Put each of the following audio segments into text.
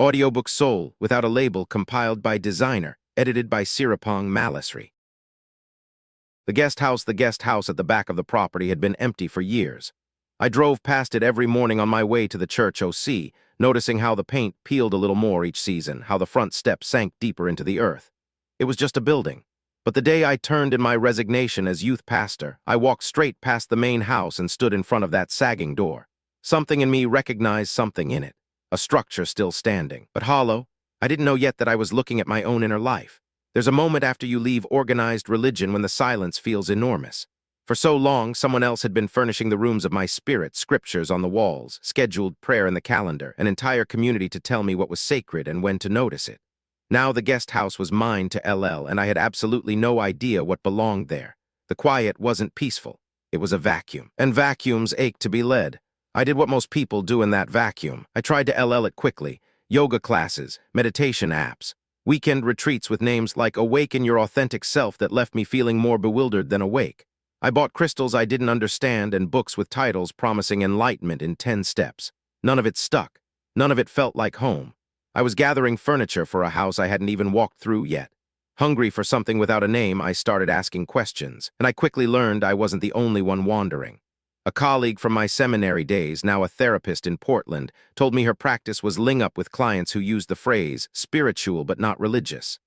Audiobook Soul, without a label, compiled by Designer, edited by Sirapong Malisri. The guest house at the back of the property had been empty for years. I drove past it every morning on my way to the church OC, noticing how the paint peeled a little more each season, how the front steps sank deeper into the earth. It was just a building. But the day I turned in my resignation as youth pastor, I walked straight past the main house and stood in front of that sagging door. Something in me recognized something in it. A structure still standing, but hollow. I didn't know yet that I was looking at my own inner life. There's a moment after you leave organized religion when the silence feels enormous. For so long, someone else had been furnishing the rooms of my spirit, scriptures on the walls, scheduled prayer in the calendar, an entire community to tell me what was sacred and when to notice it. Now the guest house was mine to LL, and I had absolutely no idea what belonged there. The quiet wasn't peaceful. It was a vacuum, and vacuums ache to be led. I did what most people do in that vacuum. I tried to LL it quickly. Yoga classes, meditation apps, weekend retreats with names like Awaken Your Authentic Self that left me feeling more bewildered than awake. I bought crystals I didn't understand and books with titles promising enlightenment in 10 steps. None of it stuck. None of it felt like home. I was gathering furniture for a house I hadn't even walked through yet. Hungry for something without a name, I started asking questions, and I quickly learned I wasn't the only one wandering. A colleague from my seminary days, now a therapist in Portland, told me her practice was ling up with clients who used the phrase, spiritual but not religious.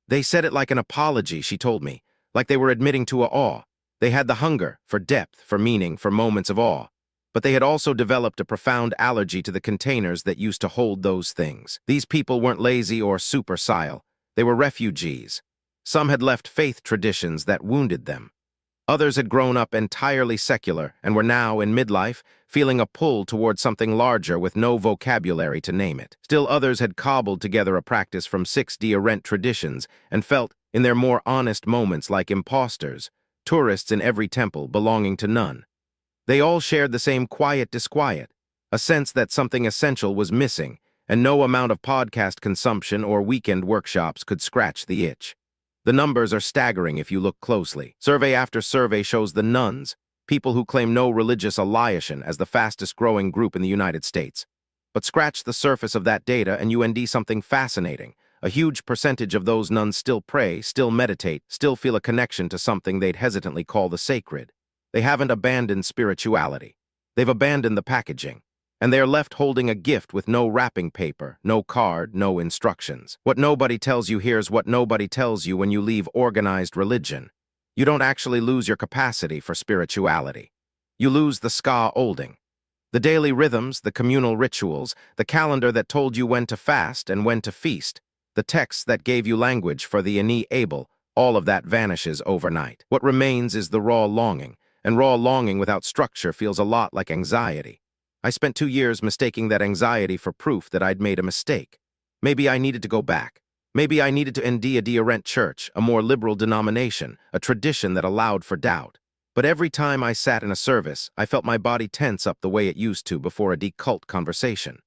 They said it like an apology, she told me, like they were admitting to a awe. They had the hunger, for depth, for meaning, for moments of awe. But they had also developed a profound allergy to the containers that used to hold those things. These people weren't lazy or supercile. They were refugees. Some had left faith traditions that wounded them. Others had grown up entirely secular and were now, in midlife, feeling a pull toward something larger with no vocabulary to name it. Still others had cobbled together a practice from 6D Orient traditions and felt, in their more honest moments, like imposters, tourists in every temple belonging to none. They all shared the same quiet disquiet, a sense that something essential was missing, and no amount of podcast consumption or weekend workshops could scratch the itch. The numbers are staggering if you look closely. Survey after survey shows the nones, people who claim no religious affiliation, as the fastest-growing group in the United States. But scratch the surface of that data and you see something fascinating. A huge percentage of those nones still pray, still meditate, still feel a connection to something they'd hesitantly call the sacred. They haven't abandoned spirituality. They've abandoned the packaging. And they are left holding a gift with no wrapping paper, no card, no instructions. What nobody tells you here's what nobody tells you when you leave organized religion. You don't actually lose your capacity for spirituality. You lose the ska olding. The daily rhythms, the communal rituals, the calendar that told you when to fast and when to feast, the texts that gave you language for the ineffable, all of that vanishes overnight. What remains is the raw longing, and raw longing without structure feels a lot like anxiety. I spent 2 years mistaking that anxiety for proof that I'd made a mistake. Maybe I needed to go back. Maybe I needed to end a Orient church, a more liberal denomination, a tradition that allowed for doubt. But every time I sat in a service, I felt my body tense up the way it used to before a deep-cult conversation.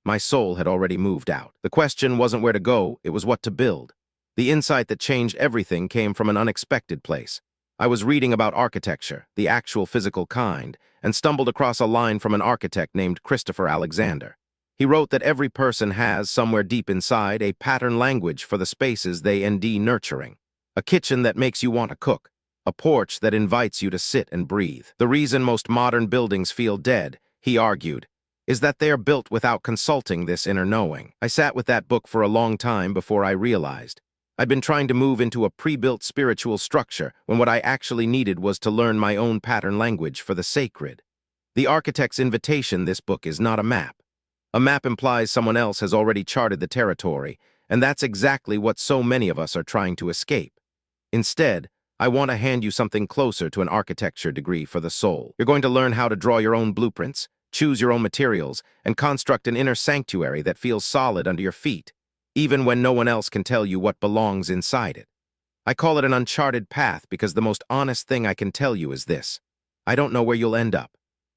My soul had already moved out. The question wasn't where to go, it was what to build. The insight that changed everything came from an unexpected place. I was reading about architecture, the actual physical kind, and stumbled across a line from an architect named Christopher Alexander. He wrote that every person has, somewhere deep inside, a pattern language for the spaces they nurturing. A kitchen that makes you want to cook. A porch that invites you to sit and breathe. The reason most modern buildings feel dead, he argued, is that they are built without consulting this inner knowing. I sat with that book for a long time before I realized. I'd been trying to move into a pre-built spiritual structure when what I actually needed was to learn my own pattern language for the sacred. The architect's invitation, this book, is not a map. A map implies someone else has already charted the territory, and that's exactly what so many of us are trying to escape. Instead, I want to hand you something closer to an architecture degree for the soul. You're going to learn how to draw your own blueprints, choose your own materials, and construct an inner sanctuary that feels solid under your feet, even when no one else can tell you what belongs inside it. I call it an uncharted path because the most honest thing I can tell you is this. I don't know where you'll end up.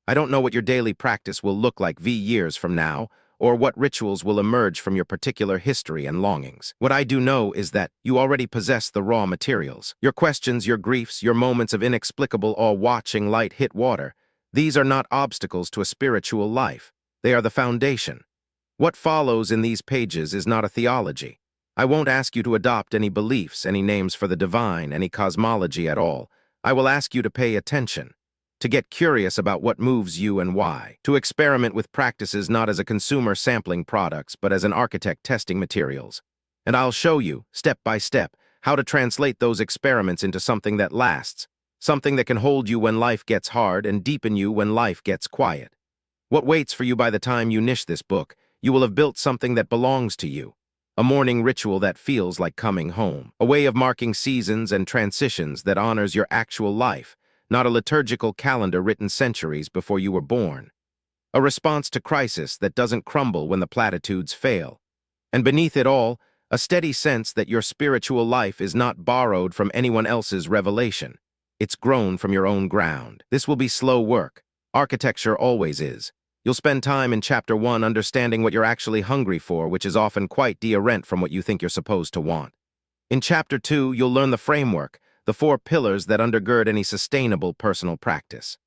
I don't know what your daily practice will look like years from now, or what rituals will emerge from your particular history and longings. What I do know is that you already possess the raw materials. Your questions, your griefs, your moments of inexplicable awe watching light hit water, these are not obstacles to a spiritual life. They are the foundation. What follows in these pages is not a theology. I won't ask you to adopt any beliefs, any names for the divine, any cosmology at all. I will ask you to pay attention, to get curious about what moves you and why, to experiment with practices not as a consumer sampling products, but as an architect testing materials. And I'll show you, step by step, how to translate those experiments into something that lasts, something that can hold you when life gets hard and deepen you when life gets quiet. What waits for you by the time you finish this book? You will have built something that belongs to you. A morning ritual that feels like coming home. A way of marking seasons and transitions that honors your actual life, not a liturgical calendar written centuries before you were born. A response to crisis that doesn't crumble when the platitudes fail. And beneath it all, a steady sense that your spiritual life is not borrowed from anyone else's revelation. It's grown from your own ground. This will be slow work. Architecture always is. You'll spend time in Chapter 1 understanding what you're actually hungry for, which is often quite different from what you think you're supposed to want. In Chapter 2, you'll learn the framework, the 4 pillars that undergird any sustainable personal practice.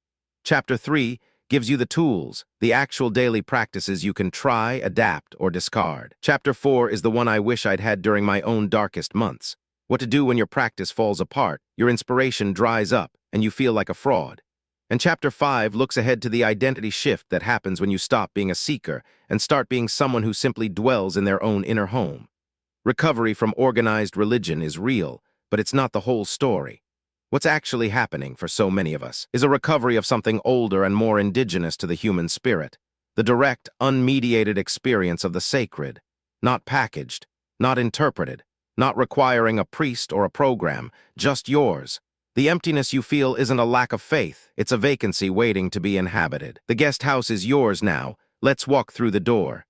Chapter 3 gives you the tools, the actual daily practices you can try, adapt, or discard. Chapter 4 is the one I wish I'd had during my own darkest months. What to do when your practice falls apart, your inspiration dries up, and you feel like a fraud. And Chapter 5 looks ahead to the identity shift that happens when you stop being a seeker and start being someone who simply dwells in their own inner home. Recovery from organized religion is real, but it's not the whole story. What's actually happening for so many of us is a recovery of something older and more indigenous to the human spirit, the direct, unmediated experience of the sacred, not packaged, not interpreted, not requiring a priest or a program, just yours. The emptiness you feel isn't a lack of faith, it's a vacancy waiting to be inhabited. The guest house is yours now. Let's walk through the door.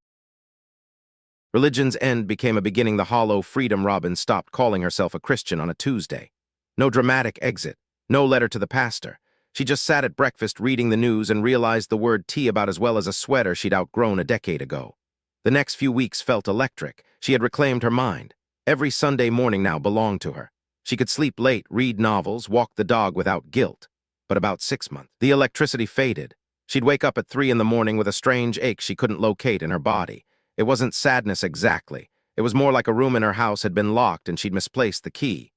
Religion's end became a beginning. The hollow freedom. Robin stopped calling herself a Christian on a Tuesday. No dramatic exit, no letter to the pastor. She just sat at breakfast reading the news and realized the word tea about as well as a sweater she'd outgrown a decade ago. The next few weeks felt electric. She had reclaimed her mind. Every Sunday morning now belonged to her. She could sleep late, read novels, walk the dog without guilt. But about 6 months, the electricity faded. She'd wake up at 3 in the morning with a strange ache she couldn't locate in her body. It wasn't sadness exactly. It was more like a room in her house had been locked and she'd misplaced the key.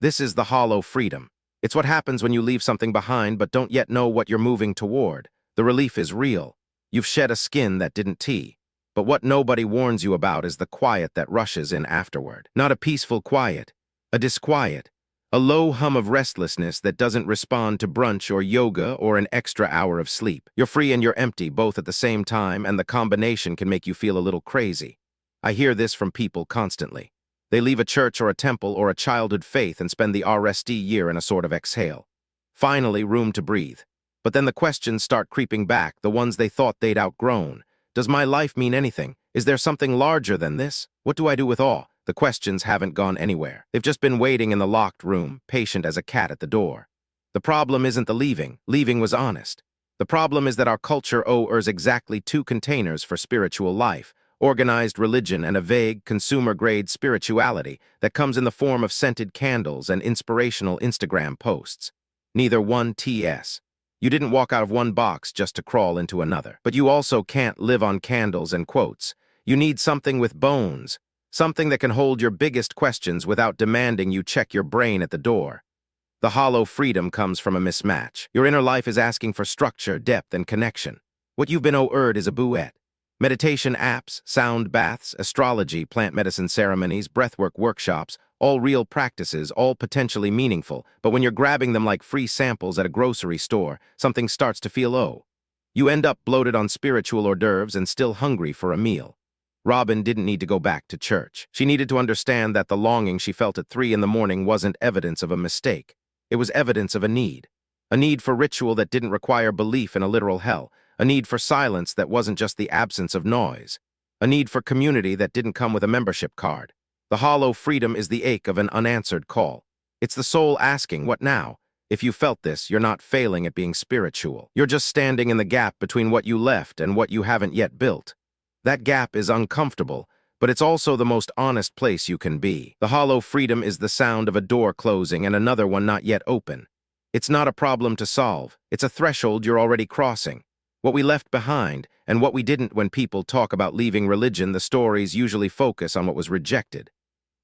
This is the hollow freedom. It's what happens when you leave something behind but don't yet know what you're moving toward. The relief is real. You've shed a skin that didn't tea. But what nobody warns you about is the quiet that rushes in afterward. Not a peaceful quiet. A disquiet, a low hum of restlessness that doesn't respond to brunch or yoga or an extra hour of sleep. You're free and you're empty both at the same time, and the combination can make you feel a little crazy. I hear this from people constantly. They leave a church or a temple or a childhood faith and spend the rest year in a sort of exhale. Finally, room to breathe. But then the questions start creeping back, the ones they thought they'd outgrown. Does my life mean anything? Is there something larger than this? What do I do with all? The questions haven't gone anywhere. They've just been waiting in the locked room, patient as a cat at the door. The problem isn't the leaving. Leaving was honest. The problem is that our culture owes exactly 2 containers for spiritual life: organized religion and a vague, consumer-grade spirituality that comes in the form of scented candles and inspirational Instagram posts. Neither one TS. You didn't walk out of one box just to crawl into another. But you also can't live on candles and quotes. You need something with bones. Something that can hold your biggest questions without demanding you check your brain at the door. The hollow freedom comes from a mismatch. Your inner life is asking for structure, depth, and connection. What you've been owed is a buet. Meditation apps, sound baths, astrology, plant medicine ceremonies, breathwork workshops, all real practices, all potentially meaningful, but when you're grabbing them like free samples at a grocery store, something starts to feel low. You end up bloated on spiritual hors d'oeuvres and still hungry for a meal. Robin didn't need to go back to church. She needed to understand that the longing she felt at 3 in the morning wasn't evidence of a mistake. It was evidence of a need. A need for ritual that didn't require belief in a literal hell. A need for silence that wasn't just the absence of noise. A need for community that didn't come with a membership card. The hollow freedom is the ache of an unanswered call. It's the soul asking, what now? If you felt this, you're not failing at being spiritual. You're just standing in the gap between what you left and what you haven't yet built. That gap is uncomfortable, but it's also the most honest place you can be. The hollow freedom is the sound of a door closing and another one not yet open. It's not a problem to solve. It's a threshold you're already crossing. what we left behind, and what we didn't. When people talk about leaving religion, the stories usually focus on what was rejected.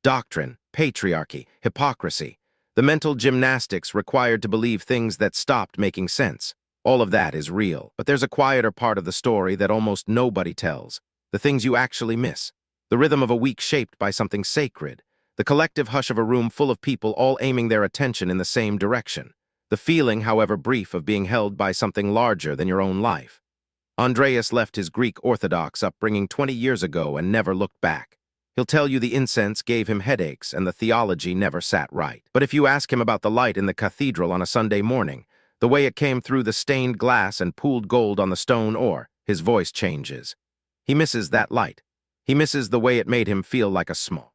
Doctrine, patriarchy, hypocrisy, the mental gymnastics required to believe things that stopped making sense. All of that is real, but there's a quieter part of the story that almost nobody tells, the things you actually miss. The rhythm of a week shaped by something sacred, the collective hush of a room full of people all aiming their attention in the same direction, the feeling, however brief, of being held by something larger than your own life. Andreas left his Greek Orthodox upbringing 20 years ago and never looked back. He'll tell you the incense gave him headaches and the theology never sat right. But if you ask him about the light in the cathedral on a Sunday morning, the way it came through the stained glass and pooled gold on the stone ore, his voice changes. He misses that light. He misses the way it made him feel like a small.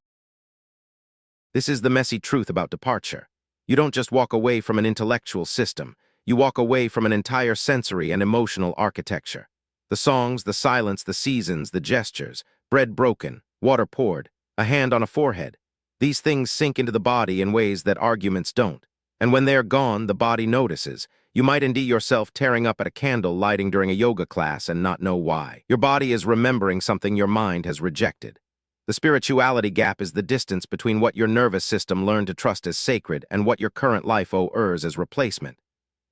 This is the messy truth about departure. You don't just walk away from an intellectual system. You walk away from an entire sensory and emotional architecture. The songs, the silence, the seasons, the gestures, bread broken, water poured, a hand on a forehead. These things sink into the body in ways that arguments don't. And when they're gone, the body notices. You might indeed yourself tearing up at a candle lighting during a yoga class and not know why. Your body is remembering something your mind has rejected. The spirituality gap is the distance between what your nervous system learned to trust as sacred and what your current life owes as replacement.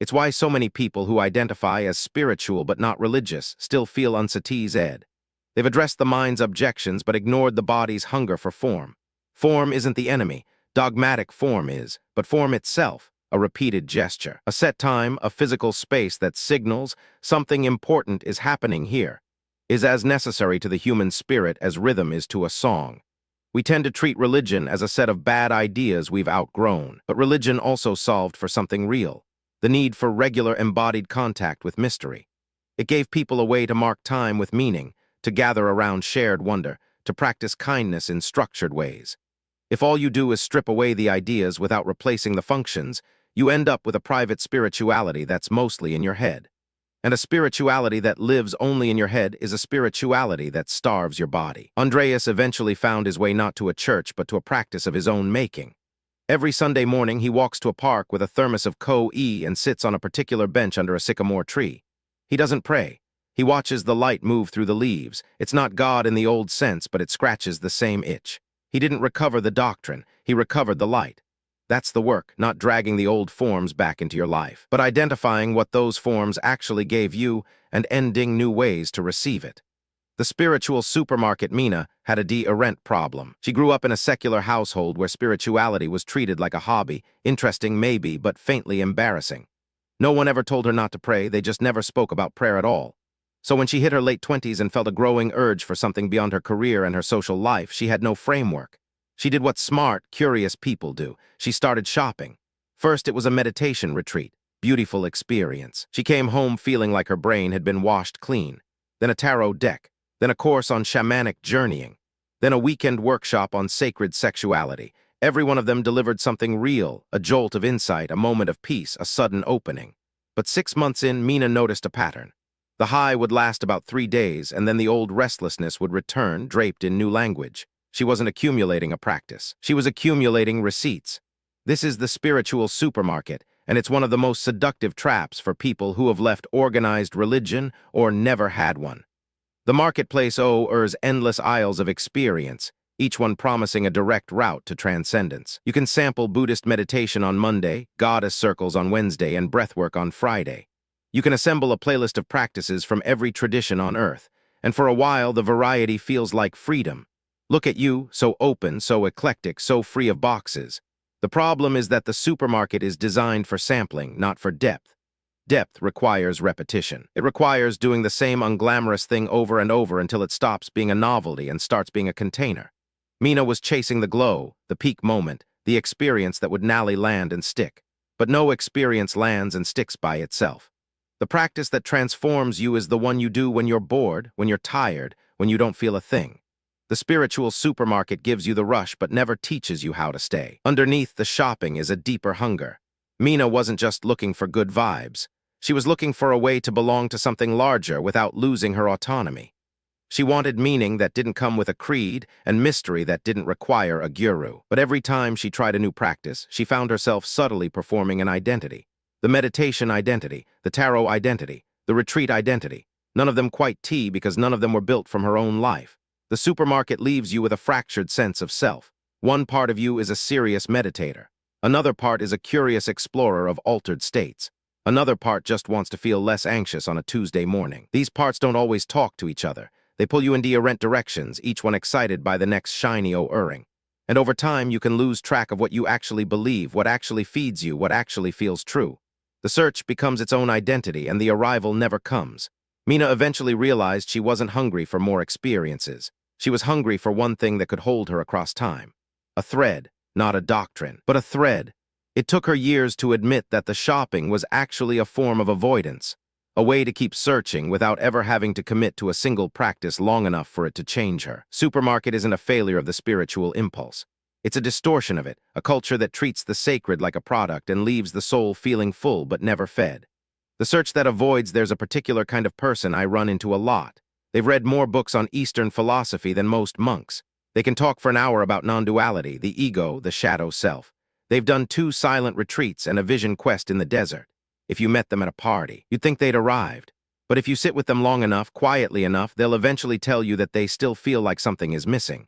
It's why so many people who identify as spiritual but not religious still feel unsatisfied. They've addressed the mind's objections but ignored the body's hunger for form. Form isn't the enemy, dogmatic form is, but form itself, a repeated gesture, a set time, a physical space that signals something important is happening here, is as necessary to the human spirit as rhythm is to a song. We tend to treat religion as a set of bad ideas we've outgrown, but religion also solved for something real, the need for regular embodied contact with mystery. It gave people a way to mark time with meaning, to gather around shared wonder, to practice kindness in structured ways. If all you do is strip away the ideas without replacing the functions, you end up with a private spirituality that's mostly in your head. And a spirituality that lives only in your head is a spirituality that starves your body. Andreas eventually found his way not to a church but to a practice of his own making. Every Sunday morning he walks to a park with a thermos of Ko-e and sits on a particular bench under a sycamore tree. He doesn't pray. He watches the light move through the leaves. It's not God in the old sense, but it scratches the same itch. He didn't recover the doctrine, he recovered the light. That's the work, not dragging the old forms back into your life, but identifying what those forms actually gave you and ending new ways to receive it. The spiritual supermarket Mina had a de-errent problem. She grew up in a secular household where spirituality was treated like a hobby, interesting maybe, but faintly embarrassing. No one ever told her not to pray, they just never spoke about prayer at all. So when she hit her late 20s and felt a growing urge for something beyond her career and her social life, she had no framework. She did what smart, curious people do. She started shopping. First, it was a meditation retreat. Beautiful experience. She came home feeling like her brain had been washed clean. Then a tarot deck. Then a course on shamanic journeying. Then a weekend workshop on sacred sexuality. Every one of them delivered something real, a jolt of insight, a moment of peace, a sudden opening. But 6 months in, Mina noticed a pattern. The high would last about 3 days, and then the old restlessness would return, draped in new language. She wasn't accumulating a practice. She was accumulating receipts. This is the spiritual supermarket, and it's one of the most seductive traps for people who have left organized religion or never had one. The marketplace offers endless aisles of experience, each one promising a direct route to transcendence. You can sample Buddhist meditation on Monday, goddess circles on Wednesday, and breathwork on Friday. You can assemble a playlist of practices from every tradition on earth, and for a while the variety feels like freedom. Look at you, so open, so eclectic, so free of boxes. The problem is that the supermarket is designed for sampling, not for depth. Depth requires repetition. It requires doing the same unglamorous thing over and over until it stops being a novelty and starts being a container. Mina was chasing the glow, the peak moment, the experience that would nally land and stick. But no experience lands and sticks by itself. The practice that transforms you is the one you do when you're bored, when you're tired, when you don't feel a thing. The spiritual supermarket gives you the rush but never teaches you how to stay. Underneath the shopping is a deeper hunger. Mina wasn't just looking for good vibes. She was looking for a way to belong to something larger without losing her autonomy. She wanted meaning that didn't come with a creed and mystery that didn't require a guru. But every time she tried a new practice, she found herself subtly performing an identity. The meditation identity, the tarot identity, The retreat identity. None of them quite tea because none of them were built from her own life. The supermarket leaves you with a fractured sense of self. One part of you is a serious meditator. Another part is a curious explorer of altered states. Another part just wants to feel less anxious on a Tuesday morning. These parts don't always talk to each other. They pull you in errant directions, each one excited by the next shiny O-ring. And over time, you can lose track of what you actually believe, what actually feeds you, what actually feels true. The search becomes its own identity, and the arrival never comes. Mina eventually realized she wasn't hungry for more experiences. She was hungry for one thing that could hold her across time. A thread, not a doctrine, but a thread. It took her years to admit that the shopping was actually a form of avoidance, a way to keep searching without ever having to commit to a single practice long enough for it to change her. Supermarket isn't a failure of the spiritual impulse. It's a distortion of it, a culture that treats the sacred like a product and leaves the soul feeling full but never fed. The search that avoids there's a particular kind of person I run into a lot. They've read more books on Eastern philosophy than most monks. They can talk for an hour about non-duality, the ego, the shadow self. They've done 2 silent retreats and a vision quest in the desert. If you met them at a party, you'd think they'd arrived. But if you sit with them long enough, quietly enough, they'll eventually tell you that they still feel like something is missing.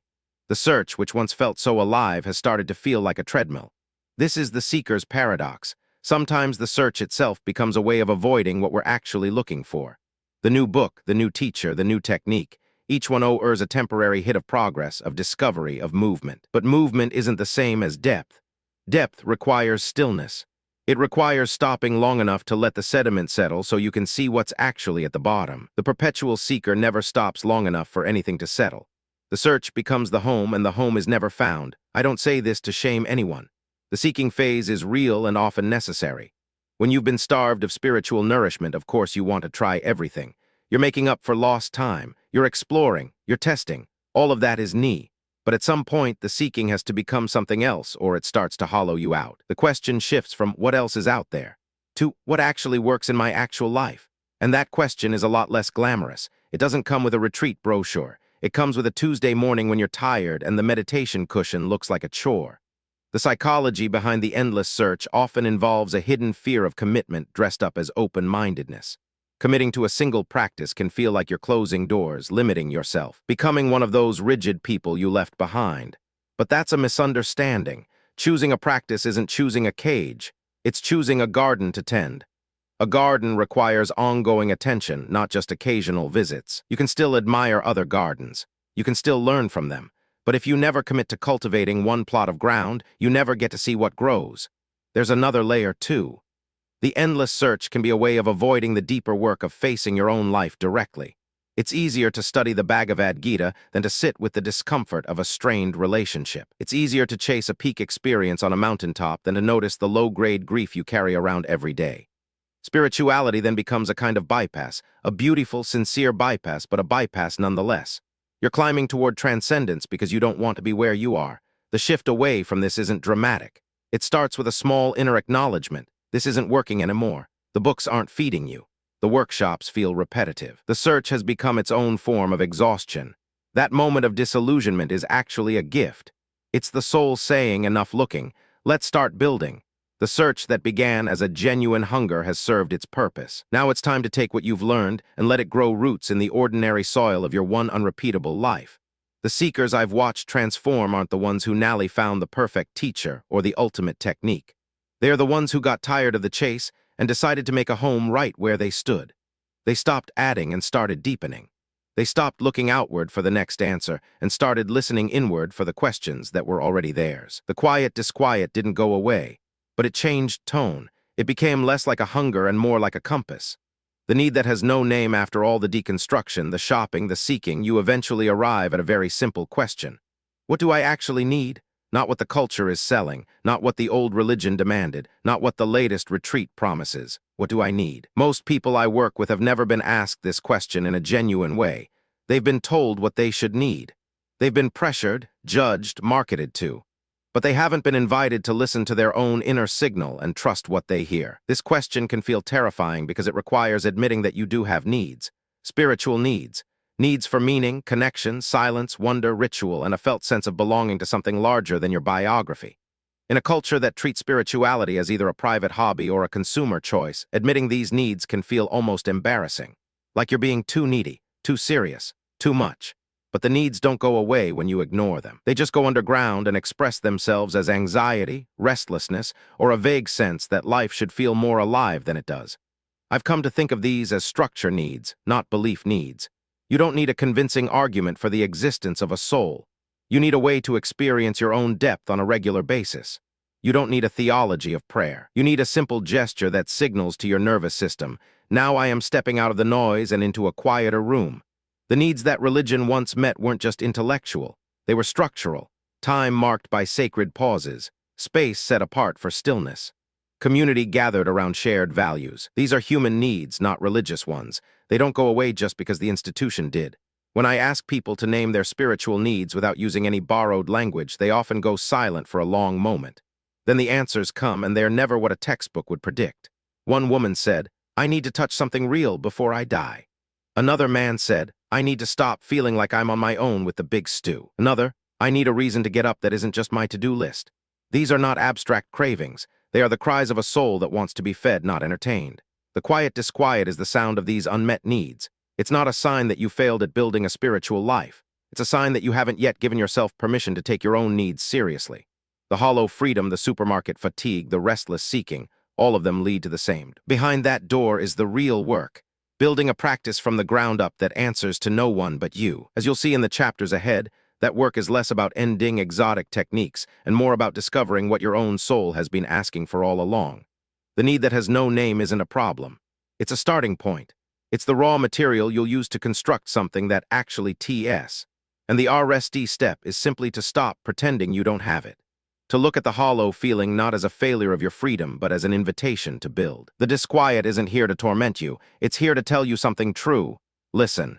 The search, which once felt so alive, has started to feel like a treadmill. This is the seeker's paradox. Sometimes the search itself becomes a way of avoiding what we're actually looking for. The new book, the new teacher, the new technique. Each one owes a temporary hit of progress, of discovery, of movement. But movement isn't the same as depth. Depth requires stillness. It requires stopping long enough to let the sediment settle so you can see what's actually at the bottom. The perpetual seeker never stops long enough for anything to settle. The search becomes the home, and the home is never found. I don't say this to shame anyone. The seeking phase is real and often necessary. When you've been starved of spiritual nourishment, of course you want to try everything. You're making up for lost time. You're exploring. You're testing. All of that is knee. But at some point, the seeking has to become something else, or it starts to hollow you out. The question shifts from what else is out there to what actually works in my actual life. And that question is a lot less glamorous. It doesn't come with a retreat brochure. It comes with a Tuesday morning when you're tired and the meditation cushion looks like a chore. The psychology behind the endless search often involves a hidden fear of commitment dressed up as open-mindedness. Committing to a single practice can feel like you're closing doors, limiting yourself, becoming one of those rigid people you left behind. But that's a misunderstanding. Choosing a practice isn't choosing a cage. It's choosing a garden to tend. A garden requires ongoing attention, not just occasional visits. You can still admire other gardens. You can still learn from them. But if you never commit to cultivating one plot of ground, you never get to see what grows. There's another layer, too. The endless search can be a way of avoiding the deeper work of facing your own life directly. It's easier to study the Bhagavad Gita than to sit with the discomfort of a strained relationship. It's easier to chase a peak experience on a mountaintop than to notice the low-grade grief you carry around every day. Spirituality then becomes a kind of bypass, a beautiful, sincere bypass, but a bypass nonetheless. You're climbing toward transcendence because you don't want to be where you are. The shift away from this isn't dramatic. It starts with a small inner acknowledgement. This isn't working anymore. The books aren't feeding you. The workshops feel repetitive. The search has become its own form of exhaustion. That moment of disillusionment is actually a gift. It's the soul saying, enough looking, let's start building. The search that began as a genuine hunger has served its purpose. Now it's time to take what you've learned and let it grow roots in the ordinary soil of your one unrepeatable life. The seekers I've watched transform aren't the ones who narrowly found the perfect teacher or the ultimate technique. They are the ones who got tired of the chase and decided to make a home right where they stood. They stopped adding and started deepening. They stopped looking outward for the next answer and started listening inward for the questions that were already theirs. The quiet disquiet didn't go away, but it changed tone. It became less like a hunger and more like a compass. The need that has no name after all the deconstruction, the shopping, the seeking, you eventually arrive at a very simple question. What do I actually need? Not what the culture is selling, not what the old religion demanded, not what the latest retreat promises. What do I need? Most people I work with have never been asked this question in a genuine way. They've been told what they should need. They've been pressured, judged, marketed to. But they haven't been invited to listen to their own inner signal and trust what they hear. This question can feel terrifying because it requires admitting that you do have needs. Spiritual needs. Needs for meaning, connection, silence, wonder, ritual, and a felt sense of belonging to something larger than your biography. In a culture that treats spirituality as either a private hobby or a consumer choice, admitting these needs can feel almost embarrassing. Like you're being too needy, too serious, too much. But the needs don't go away when you ignore them. They just go underground and express themselves as anxiety, restlessness, or a vague sense that life should feel more alive than it does. I've come to think of these as structure needs, not belief needs. You don't need a convincing argument for the existence of a soul. You need a way to experience your own depth on a regular basis. You don't need a theology of prayer. You need a simple gesture that signals to your nervous system, now I am stepping out of the noise and into a quieter room. The needs that religion once met weren't just intellectual. They were structural, time marked by sacred pauses, space set apart for stillness. Community gathered around shared values. These are human needs, not religious ones. They don't go away just because the institution did. When I ask people to name their spiritual needs without using any borrowed language, they often go silent for a long moment. Then the answers come, and they're never what a textbook would predict. One woman said, "I need to touch something real before I die." Another man said, "I need to stop feeling like I'm on my own with the big stew." Another, "I need a reason to get up that isn't just my to-do list." These are not abstract cravings. They are the cries of a soul that wants to be fed, not entertained. The quiet disquiet is the sound of these unmet needs. It's not a sign that you failed at building a spiritual life. It's a sign that you haven't yet given yourself permission to take your own needs seriously. The hollow freedom, the supermarket fatigue, the restless seeking, all of them lead to the same. Behind that door is the real work, building a practice from the ground up that answers to no one but you. As you'll see in the chapters ahead, that work is less about ending exotic techniques and more about discovering what your own soul has been asking for all along. The need that has no name isn't a problem. It's a starting point. It's the raw material you'll use to construct something that actually TS. And the RSD step is simply to stop pretending you don't have it. To look at the hollow feeling not as a failure of your freedom, but as an invitation to build. The disquiet isn't here to torment you. It's here to tell you something true. Listen.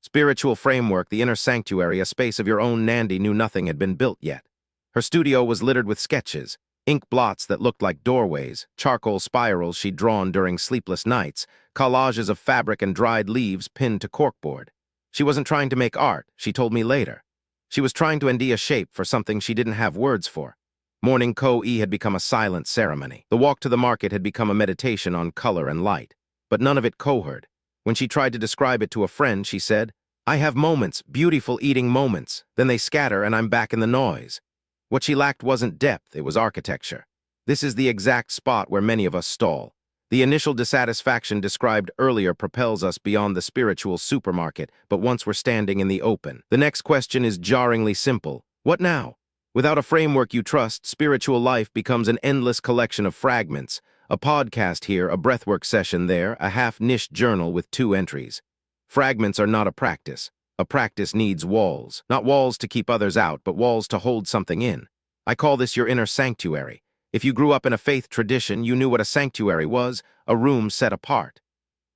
Spiritual framework, the inner sanctuary, a space of your own. Nandi knew nothing had been built yet. Her studio was littered with sketches, ink blots that looked like doorways, charcoal spirals she'd drawn during sleepless nights, collages of fabric and dried leaves pinned to corkboard. She wasn't trying to make art, she told me later. She was trying to endy a shape for something she didn't have words for. Morning ko-e had become a silent ceremony. The walk to the market had become a meditation on color and light. But none of it cohered. When she tried to describe it to a friend, she said, "I have moments, beautiful eating moments. Then they scatter and I'm back in the noise." What she lacked wasn't depth, it was architecture. This is the exact spot where many of us stall. The initial dissatisfaction described earlier propels us beyond the spiritual supermarket, but once we're standing in the open, the next question is jarringly simple. What now? Without a framework you trust, spiritual life becomes an endless collection of fragments. A podcast here, a breathwork session there, a half-niche journal with 2 entries. Fragments are not a practice. A practice needs walls. Not walls to keep others out, but walls to hold something in. I call this your inner sanctuary. If you grew up in a faith tradition, you knew what a sanctuary was, a room set apart.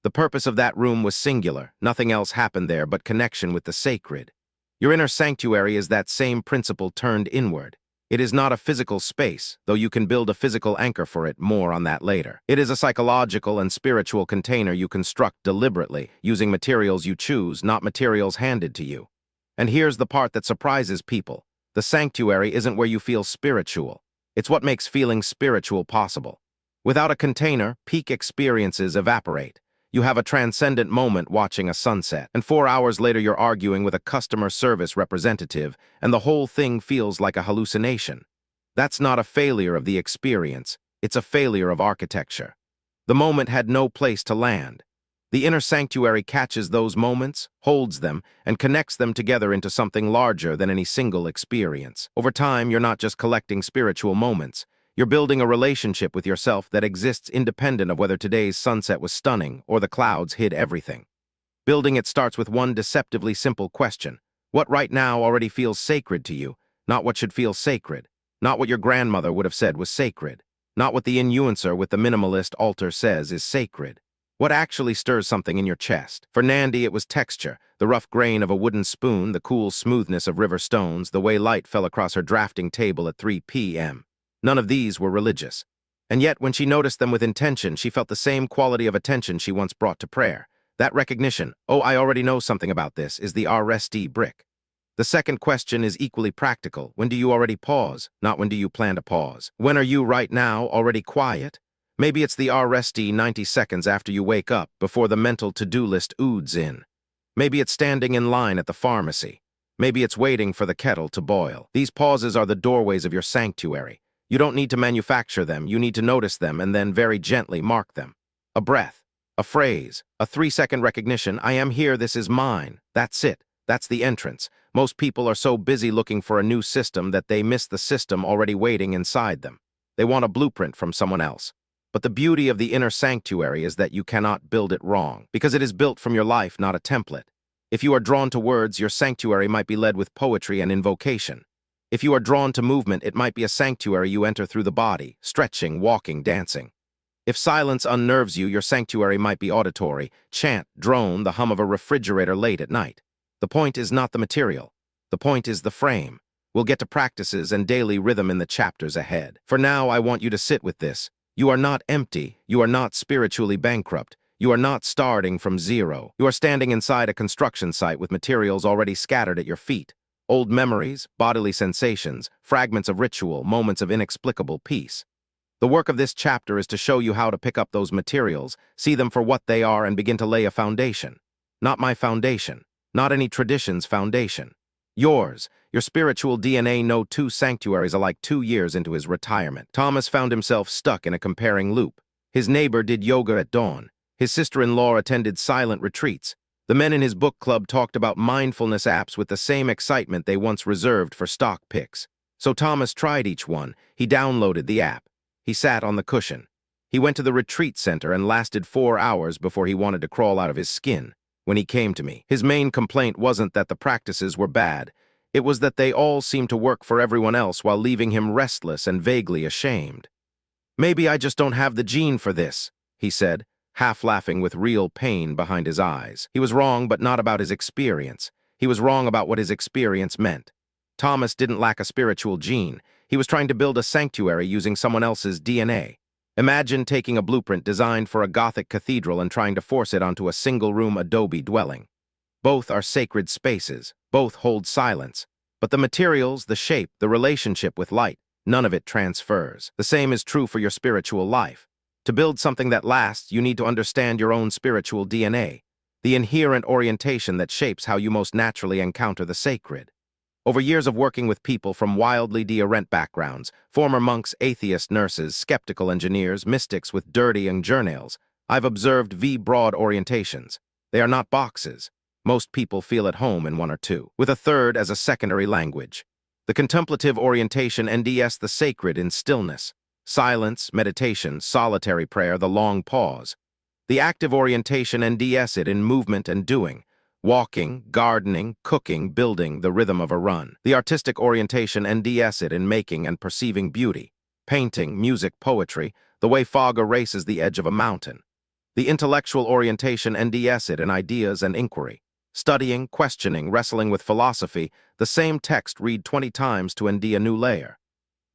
The purpose of that room was singular. Nothing else happened there but connection with the sacred. Your inner sanctuary is that same principle turned inward. It is not a physical space, though you can build a physical anchor for it, more on that later. It is a psychological and spiritual container you construct deliberately, using materials you choose, not materials handed to you. And here's the part that surprises people. The sanctuary isn't where you feel spiritual. It's what makes feeling spiritual possible. Without a container, peak experiences evaporate. You have a transcendent moment watching a sunset, and 4 hours later you're arguing with a customer service representative, and the whole thing feels like a hallucination. That's not a failure of the experience, it's a failure of architecture. The moment had no place to land. The inner sanctuary catches those moments, holds them, and connects them together into something larger than any single experience. Over time, you're not just collecting spiritual moments. You're building a relationship with yourself that exists independent of whether today's sunset was stunning or the clouds hid everything. Building it starts with one deceptively simple question. What right now already feels sacred to you? Not what should feel sacred. Not what your grandmother would have said was sacred. Not what the influencer with the minimalist altar says is sacred. What actually stirs something in your chest? For Nandi, it was texture, the rough grain of a wooden spoon, the cool smoothness of river stones, the way light fell across her drafting table at 3 p.m. None of these were religious. And yet, when she noticed them with intention, she felt the same quality of attention she once brought to prayer. That recognition, oh, I already know something about this, is the RSD brick. The second question is equally practical. When do you already pause? Not when do you plan to pause. When are you right now already quiet? Maybe it's the RST 90 seconds after you wake up, before the mental to-do list oods in. Maybe it's standing in line at the pharmacy. Maybe it's waiting for the kettle to boil. These pauses are the doorways of your sanctuary. You don't need to manufacture them, you need to notice them and then very gently mark them. A breath, a phrase, a 3-second recognition, I am here, this is mine. That's it. That's the entrance. Most people are so busy looking for a new system that they miss the system already waiting inside them. They want a blueprint from someone else. But the beauty of the inner sanctuary is that you cannot build it wrong, because it is built from your life, not a template. If you are drawn to words, your sanctuary might be led with poetry and invocation. If you are drawn to movement, it might be a sanctuary you enter through the body, stretching, walking, dancing. If silence unnerves you, your sanctuary might be auditory, chant, drone, the hum of a refrigerator late at night. The point is not the material. The point is the frame. We'll get to practices and daily rhythm in the chapters ahead. For now, I want you to sit with this. You are not empty. You are not spiritually bankrupt. You are not starting from zero. You are standing inside a construction site with materials already scattered at your feet. Old memories, bodily sensations, fragments of ritual, moments of inexplicable peace. The work of this chapter is to show you how to pick up those materials, see them for what they are, and begin to lay a foundation. Not my foundation. Not any tradition's foundation. Yours. Your spiritual DNA. No two sanctuaries alike. 2 years into his retirement, Thomas found himself stuck in a comparing loop. His neighbor did yoga at dawn. His sister-in-law attended silent retreats. The men in his book club talked about mindfulness apps with the same excitement they once reserved for stock picks. So Thomas tried each one. He downloaded the app. He sat on the cushion. He went to the retreat center and lasted 4 hours before he wanted to crawl out of his skin. When he came to me, his main complaint wasn't that the practices were bad. It was that they all seemed to work for everyone else while leaving him restless and vaguely ashamed. Maybe I just don't have the gene for this, he said, half laughing with real pain behind his eyes. He was wrong, but not about his experience. He was wrong about what his experience meant. Thomas didn't lack a spiritual gene. He was trying to build a sanctuary using someone else's DNA. Imagine taking a blueprint designed for a Gothic cathedral and trying to force it onto a single-room adobe dwelling. Both are sacred spaces. Both hold silence. But the materials, the shape, the relationship with light, none of it transfers. The same is true for your spiritual life. To build something that lasts, you need to understand your own spiritual DNA, the inherent orientation that shapes how you most naturally encounter the sacred. Over years of working with people from wildly different backgrounds, former monks, atheist nurses, skeptical engineers, mystics with dirty journals, I've observed broad orientations. They are not boxes. Most people feel at home in one or two, with a third as a secondary language. The contemplative orientation NDS, the sacred in stillness, silence, meditation, solitary prayer, the long pause. The active orientation NDS it in movement and doing. Walking, gardening, cooking, building, the rhythm of a run. The artistic orientation NDS it in making and perceiving beauty. Painting, music, poetry, the way fog erases the edge of a mountain. The intellectual orientation NDS it in ideas and inquiry. Studying, questioning, wrestling with philosophy, the same text read 20 times to ND a new layer.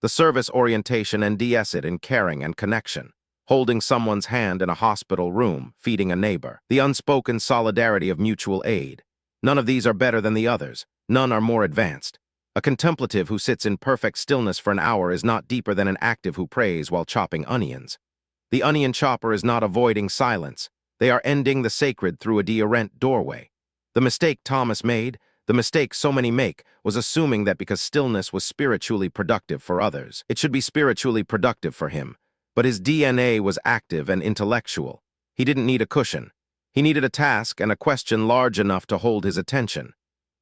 The service orientation NDS it in caring and connection. Holding someone's hand in a hospital room, feeding a neighbor. The unspoken solidarity of mutual aid. None of these are better than the others. None are more advanced. A contemplative who sits in perfect stillness for an hour is not deeper than an active who prays while chopping onions. The onion chopper is not avoiding silence. They are ending the sacred through a different doorway. The mistake Thomas made, the mistake so many make, was assuming that because stillness was spiritually productive for others, it should be spiritually productive for him. But his DNA was active and intellectual. He didn't need a cushion. He needed a task and a question large enough to hold his attention.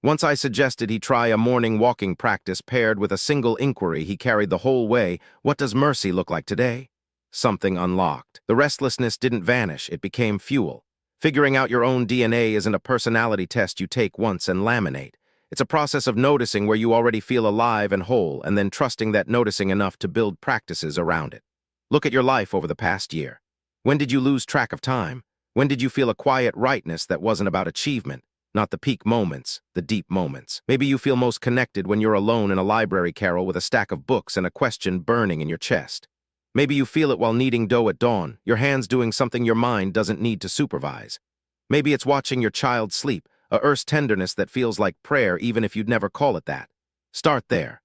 Once I suggested he try a morning walking practice paired with a single inquiry he carried the whole way, what does mercy look like today? Something unlocked. The restlessness didn't vanish, it became fuel. Figuring out your own DNA isn't a personality test you take once and laminate. It's a process of noticing where you already feel alive and whole, and then trusting that noticing enough to build practices around it. Look at your life over the past year. When did you lose track of time? When did you feel a quiet rightness that wasn't about achievement, not the peak moments, the deep moments? Maybe you feel most connected when you're alone in a library carrel with a stack of books and a question burning in your chest. Maybe you feel it while kneading dough at dawn, your hands doing something your mind doesn't need to supervise. Maybe it's watching your child sleep, a earth's tenderness that feels like prayer even if you'd never call it that. Start there.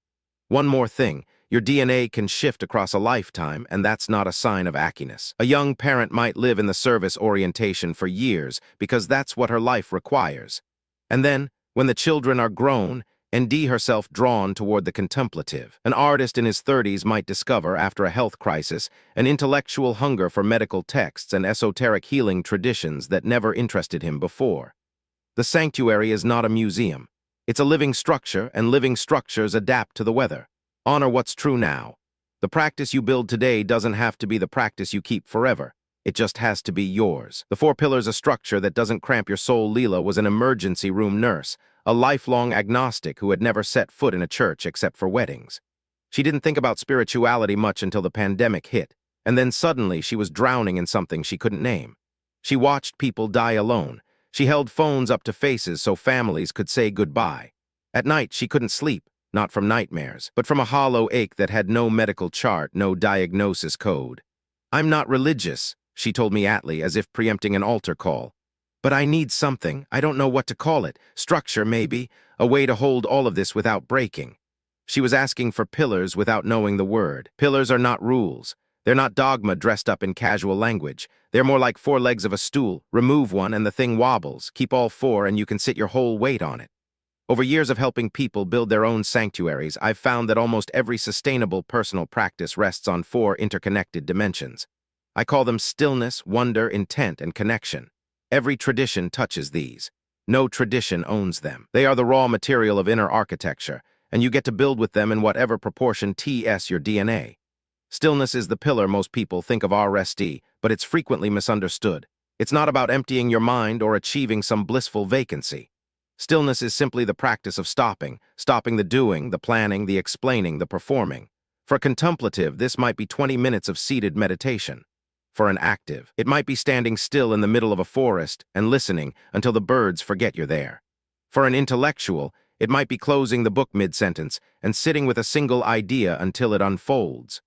One more thing, your DNA can shift across a lifetime, and that's not a sign of ackiness. A young parent might live in the service orientation for years because that's what her life requires. And then, when the children are grown, ND herself drawn toward the contemplative. An artist in his 30s might discover, after a health crisis, an intellectual hunger for medical texts and esoteric healing traditions that never interested him before. The sanctuary is not a museum. It's a living structure, and living structures adapt to the weather. Honor what's true now. The practice you build today doesn't have to be the practice you keep forever. It just has to be yours. The 4 pillars of structure that doesn't cramp your soul. Leela was an emergency room nurse, a lifelong agnostic who had never set foot in a church except for weddings. She didn't think about spirituality much until the pandemic hit, and then suddenly she was drowning in something she couldn't name. She watched people die alone. She held phones up to faces so families could say goodbye. At night, she couldn't sleep, not from nightmares, but from a hollow ache that had no medical chart, no diagnosis code. "I'm not religious," she told me atly, as if preempting an altar call. "But I need something. I don't know what to call it. Structure, maybe. A way to hold all of this without breaking." She was asking for pillars without knowing the word. Pillars are not rules. They're not dogma dressed up in casual language. They're more like 4 legs of a stool. Remove one and the thing wobbles. Keep all 4 and you can sit your whole weight on it. Over years of helping people build their own sanctuaries, I've found that almost every sustainable personal practice rests on 4 interconnected dimensions. I call them stillness, wonder, intent, and connection. Every tradition touches these. No tradition owns them. They are the raw material of inner architecture, and you get to build with them in whatever proportion TS your DNA. Stillness is the pillar most people think of RSD, but it's frequently misunderstood. It's not about emptying your mind or achieving some blissful vacancy. Stillness is simply the practice of stopping the doing, the planning, the explaining, the performing. For a contemplative, this might be 20 minutes of seated meditation. For an active, it might be standing still in the middle of a forest and listening until the birds forget you're there. For an intellectual, it might be closing the book mid-sentence and sitting with a single idea until it unfolds.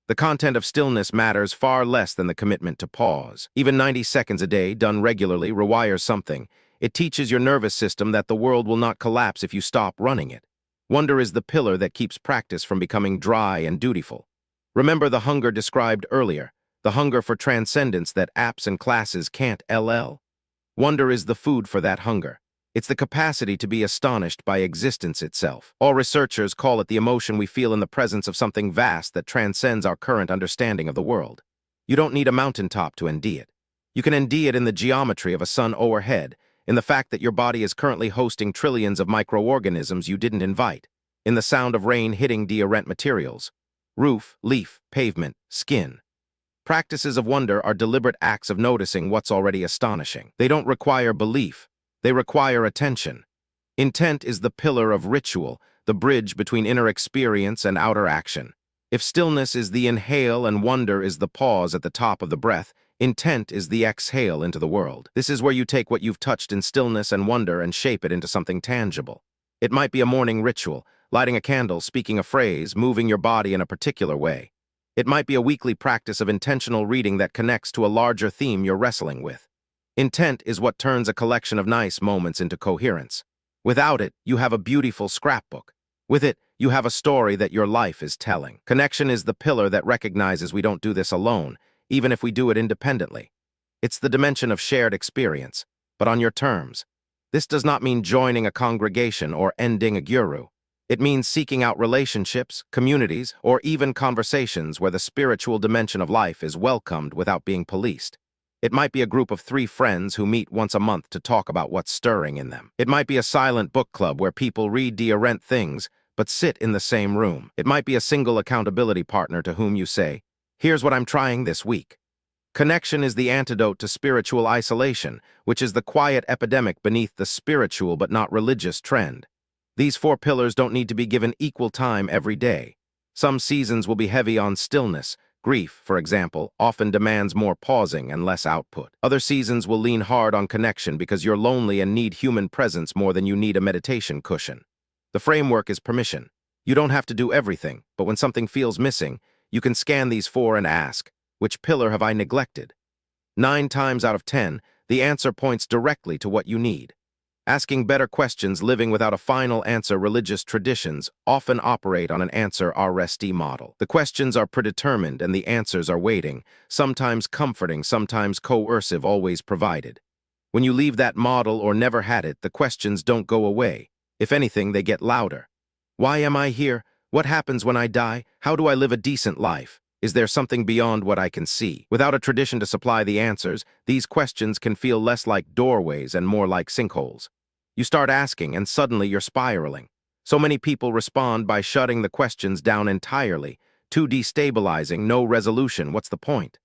The content of stillness matters far less than the commitment to pause. Even 90 seconds a day, done regularly, rewires something. It teaches your nervous system that the world will not collapse if you stop running it. Wonder is the pillar that keeps practice from becoming dry and dutiful. Remember the hunger described earlier, the hunger for transcendence that apps and classes can't LL. Wonder is the food for that hunger. It's the capacity to be astonished by existence itself. All researchers call it the emotion we feel in the presence of something vast that transcends our current understanding of the world. You don't need a mountaintop to ND it. You can ND it in the geometry of a sun overhead, in the fact that your body is currently hosting trillions of microorganisms you didn't invite, in the sound of rain hitting deodorant materials, roof, leaf, pavement, skin. Practices of wonder are deliberate acts of noticing what's already astonishing. They don't require belief. They require attention. Intent is the pillar of ritual, the bridge between inner experience and outer action. If stillness is the inhale and wonder is the pause at the top of the breath, intent is the exhale into the world. This is where you take what you've touched in stillness and wonder and shape it into something tangible. It might be a morning ritual, lighting a candle, speaking a phrase, moving your body in a particular way. It might be a weekly practice of intentional reading that connects to a larger theme you're wrestling with. Intent is what turns a collection of nice moments into coherence. Without it, you have a beautiful scrapbook. With it, you have a story that your life is telling. Connection is the pillar that recognizes we don't do this alone, even if we do it independently. It's the dimension of shared experience, but on your terms. This does not mean joining a congregation or ending a guru. It means seeking out relationships, communities, or even conversations where the spiritual dimension of life is welcomed without being policed. It might be a group of 3 friends who meet once a month to talk about what's stirring in them. It might be a silent book club where people read deodorant things but sit in the same room. It might be a single accountability partner to whom you say, "Here's what I'm trying this week." Connection is the antidote to spiritual isolation, which is the quiet epidemic beneath the spiritual but not religious trend. These 4 pillars don't need to be given equal time every day. Some seasons will be heavy on stillness. Grief, for example, often demands more pausing and less output. Other seasons will lean hard on connection because you're lonely and need human presence more than you need a meditation cushion. The framework is permission. You don't have to do everything, but when something feels missing, you can scan these 4 and ask, which pillar have I neglected? 9 times out of 10, the answer points directly to what you need. Asking better questions, living without a final answer. Religious traditions often operate on an answer RST model. The questions are predetermined and the answers are waiting, sometimes comforting, sometimes coercive, always provided. When you leave that model or never had it, the questions don't go away. If anything, they get louder. Why am I here? What happens when I die? How do I live a decent life? Is there something beyond what I can see? Without a tradition to supply the answers, these questions can feel less like doorways and more like sinkholes. You start asking, and suddenly you're spiraling. So many people respond by shutting the questions down entirely. Too destabilizing, no resolution, what's the point?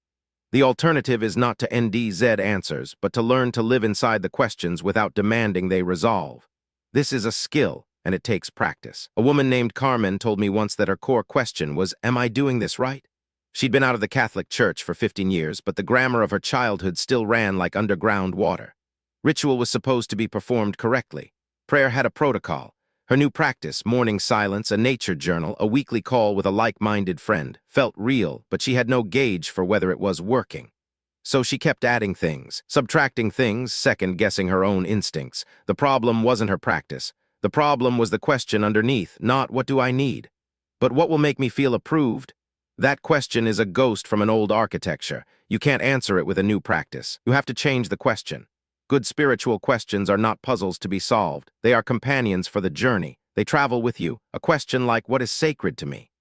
The alternative is not to NDZ answers, but to learn to live inside the questions without demanding they resolve. This is a skill, and it takes practice. A woman named Carmen told me once that her core question was, am I doing this right? She'd been out of the Catholic Church for 15 years, but the grammar of her childhood still ran like underground water. Ritual was supposed to be performed correctly. Prayer had a protocol. Her new practice, morning silence, a nature journal, a weekly call with a like-minded friend, felt real, but she had no gauge for whether it was working. So she kept adding things, subtracting things, second-guessing her own instincts. The problem wasn't her practice. The problem was the question underneath, not what do I need, but what will make me feel approved? That question is a ghost from an old architecture. You can't answer it with a new practice. You have to change the question. Good spiritual questions are not puzzles to be solved. They are companions for the journey. They travel with you. A question like, what is sacred to me?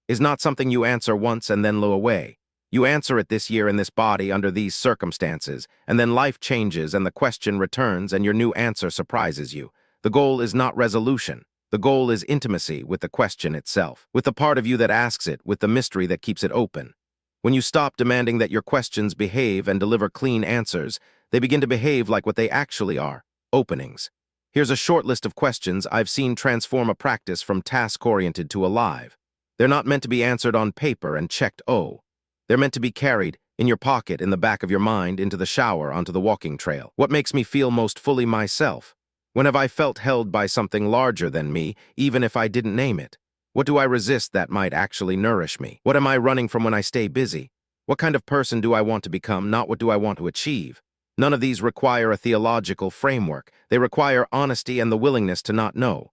Is not something you answer once and then low away. You answer it this year in this body under these circumstances, and then life changes and the question returns and your new answer surprises you. The goal is not resolution. The goal is intimacy with the question itself, with the part of you that asks it, with the mystery that keeps it open. When you stop demanding that your questions behave and deliver clean answers, they begin to behave like what they actually are, openings. Here's a short list of questions I've seen transform a practice from task-oriented to alive. They're not meant to be answered on paper and checked They're meant to be carried, in your pocket, in the back of your mind, into the shower, onto the walking trail. What makes me feel most fully myself? When have I felt held by something larger than me, even if I didn't name it? What do I resist that might actually nourish me? What am I running from when I stay busy? What kind of person do I want to become, not what do I want to achieve? None of these require a theological framework. They require honesty and the willingness to not know.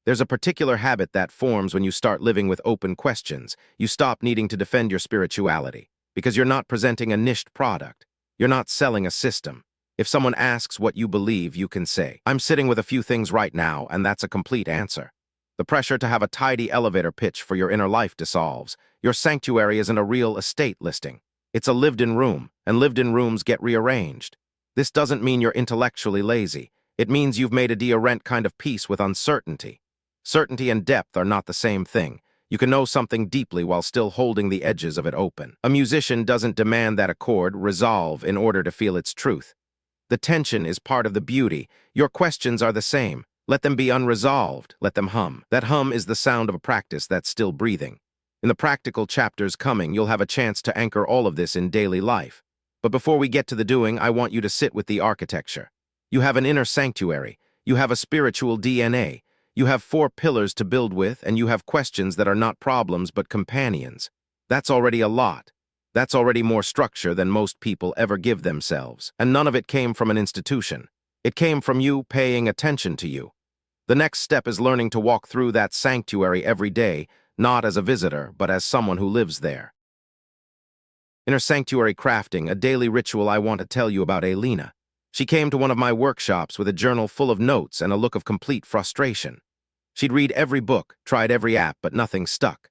There's a particular habit that forms when you start living with open questions. You stop needing to defend your spirituality, because you're not presenting a niched product. You're not selling a system. If someone asks what you believe, you can say, I'm sitting with a few things right now, and that's a complete answer. The pressure to have a tidy elevator pitch for your inner life dissolves. Your sanctuary isn't a real estate listing. It's a lived-in room, and lived-in rooms get rearranged. This doesn't mean you're intellectually lazy. It means you've made a de-rent kind of peace with uncertainty. Certainty and depth are not the same thing. You can know something deeply while still holding the edges of it open. A musician doesn't demand that a chord resolve in order to feel its truth. The tension is part of the beauty. Your questions are the same. Let them be unresolved. Let them hum. That hum is the sound of a practice that's still breathing. In the practical chapters coming, you'll have a chance to anchor all of this in daily life. But before we get to the doing, I want you to sit with the architecture. You have an inner sanctuary. You have a spiritual DNA. You have 4 pillars to build with, and you have questions that are not problems but companions. That's already a lot. That's already more structure than most people ever give themselves. And none of it came from an institution. It came from you paying attention to you. The next step is learning to walk through that sanctuary every day, not as a visitor, but as someone who lives there. Inner sanctuary crafting, a daily ritual I want to tell you about Elena. She came to one of my workshops with a journal full of notes and a look of complete frustration. She'd read every book, tried every app, but nothing stuck.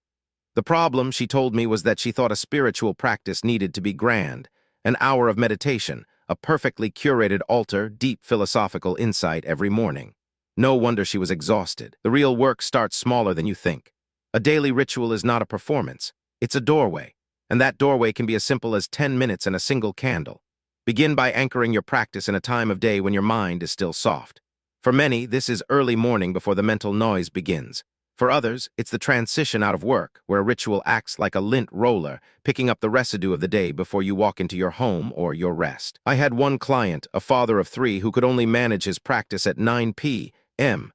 The problem, she told me, was that she thought a spiritual practice needed to be grand. An hour of meditation, a perfectly curated altar, deep philosophical insight every morning. No wonder she was exhausted. The real work starts smaller than you think. A daily ritual is not a performance. It's a doorway. And that doorway can be as simple as 10 minutes and a single candle. Begin by anchoring your practice in a time of day when your mind is still soft. For many, this is early morning before the mental noise begins. For others, it's the transition out of work, where a ritual acts like a lint roller, picking up the residue of the day before you walk into your home or your rest. I had one client, a father of 3, who could only manage his practice at 9 p.m.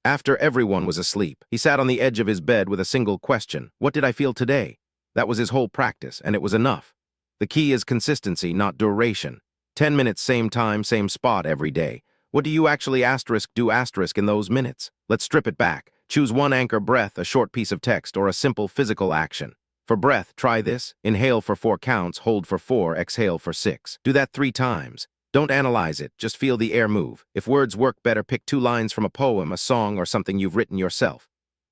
After everyone was asleep. He sat on the edge of his bed with a single question: what did I feel today? That was his whole practice, and it was enough. The key is consistency, not duration. 10 minutes, same time, same spot every day. What do you actually do in those minutes? Let's strip it back. Choose one anchor breath, a short piece of text, or a simple physical action. For breath, try this. Inhale for 4 counts, hold for 4, exhale for 6. Do that 3 times. Don't analyze it, just feel the air move. If words work better, pick 2 lines from a poem, a song, or something you've written yourself.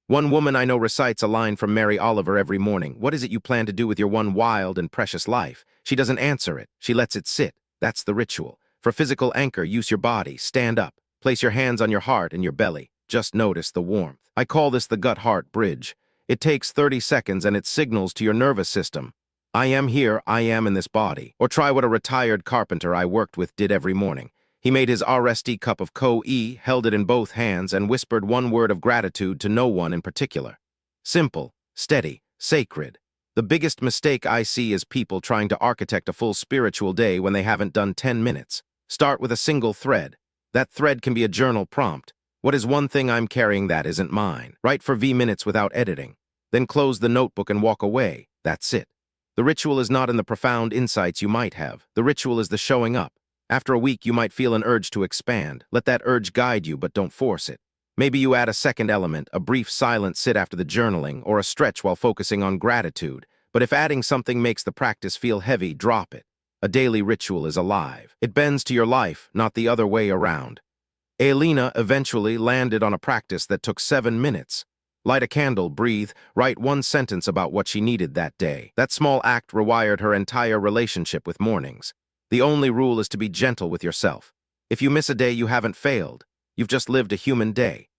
One woman I know recites a line from Mary Oliver every morning. What is it you plan to do with your one wild and precious life? She doesn't answer it. She lets it sit. That's the ritual. For physical anchor, use your body. Stand up. Place your hands on your heart and your belly. Just notice the warmth. I call this the gut-heart bridge. It takes 30 seconds and it signals to your nervous system. I am here, I am in this body. Or try what a retired carpenter I worked with did every morning. He made his RSD cup of Ko-E, held it in both hands, and whispered one word of gratitude to no one in particular. Simple, steady, sacred. The biggest mistake I see is people trying to architect a full spiritual day when they haven't done 10 minutes. Start with a single thread. That thread can be a journal prompt. What is one thing I'm carrying that isn't mine? Write for V minutes without editing. Then close the notebook and walk away. That's it. The ritual is not in the profound insights you might have. The ritual is the showing up. After a week, you might feel an urge to expand. Let that urge guide you, but don't force it. Maybe you add a second element, a brief silent sit after the journaling, or a stretch while focusing on gratitude. But if adding something makes the practice feel heavy, drop it. A daily ritual is alive. It bends to your life, not the other way around. Elena eventually landed on a practice that took 7 minutes. Light a candle, breathe, write 1 sentence about what she needed that day. That small act rewired her entire relationship with mornings. The only rule is to be gentle with yourself. If you miss a day, you haven't failed. You've just lived a human day.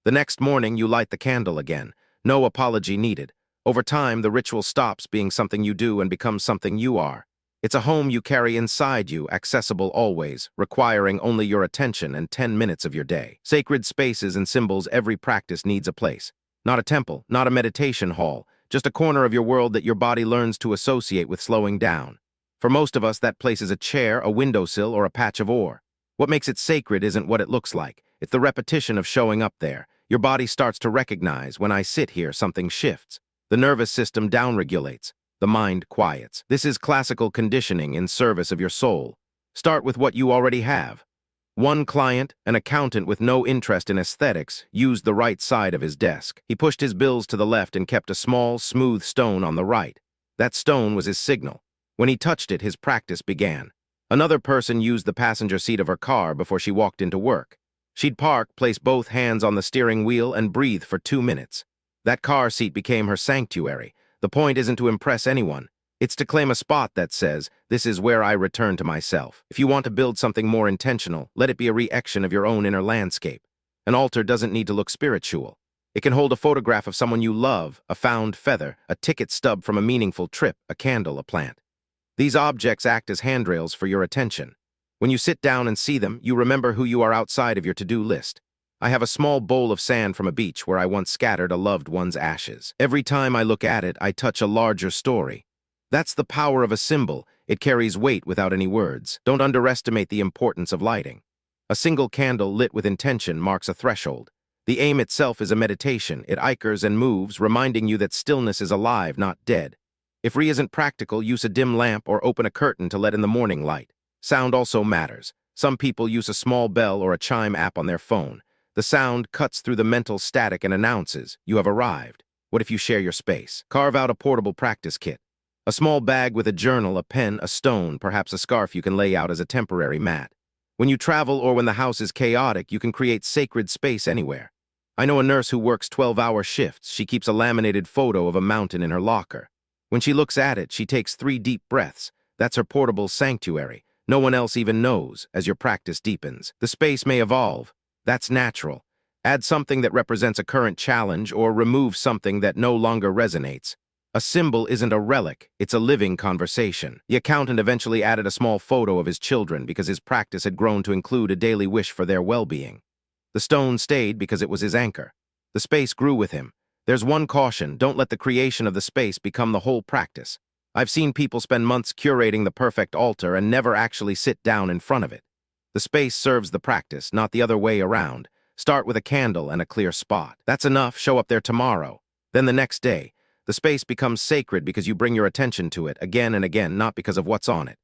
The next morning, you light the candle again. No apology needed. Over time, the ritual stops being something you do and becomes something you are. It's a home you carry inside you, accessible always, requiring only your attention and 10 minutes of your day. Sacred spaces and symbols, every practice needs a place. Not a temple, not a meditation hall, just a corner of your world that your body learns to associate with slowing down. For most of us, that place is a chair, a windowsill, or a patch of ore. What makes it sacred isn't what it looks like. It's the repetition of showing up there. Your body starts to recognize, when I sit here, something shifts. The nervous system downregulates. The mind quiets. This is classical conditioning in service of your soul. Start with what you already have. One client, an accountant with no interest in aesthetics, used the right side of his desk. He pushed his bills to the left and kept a small, smooth stone on the right. That stone was his signal. When he touched it, his practice began. Another person used the passenger seat of her car before she walked into work. She'd park, place both hands on the steering wheel, and breathe for 2 minutes. That car seat became her sanctuary. The point isn't to impress anyone. It's to claim a spot that says, this is where I return to myself. If you want to build something more intentional, let it be a reaction of your own inner landscape. An altar doesn't need to look spiritual. It can hold a photograph of someone you love, a found feather, a ticket stub from a meaningful trip, a candle, a plant. These objects act as handrails for your attention. When you sit down and see them, you remember who you are outside of your to-do list. I have a small bowl of sand from a beach where I once scattered a loved one's ashes. Every time I look at it, I touch a larger story. That's the power of a symbol. It carries weight without any words. Don't underestimate the importance of lighting. A single candle lit with intention marks a threshold. The aim itself is a meditation. It anchors and moves, reminding you that stillness is alive, not dead. If isn't practical, use a dim lamp or open a curtain to let in the morning light. Sound also matters. Some people use a small bell or a chime app on their phone. The sound cuts through the mental static and announces, you have arrived. What if you share your space? Carve out a portable practice kit. A small bag with a journal, a pen, a stone, perhaps a scarf you can lay out as a temporary mat. When you travel or when the house is chaotic, you can create sacred space anywhere. I know a nurse who works 12-hour shifts. She keeps a laminated photo of a mountain in her locker. When she looks at it, she takes 3 deep breaths. That's her portable sanctuary. No one else even knows. As your practice deepens, the space may evolve. That's natural. Add something that represents a current challenge or remove something that no longer resonates. A symbol isn't a relic, it's a living conversation. The accountant eventually added a small photo of his children because his practice had grown to include a daily wish for their well-being. The stone stayed because it was his anchor. The space grew with him. There's one caution: don't let the creation of the space become the whole practice. I've seen people spend months curating the perfect altar and never actually sit down in front of it. The space serves the practice, not the other way around. Start with a candle and a clear spot. That's enough. Show up there tomorrow. Then the next day. The space becomes sacred because you bring your attention to it again and again, not because of what's on it.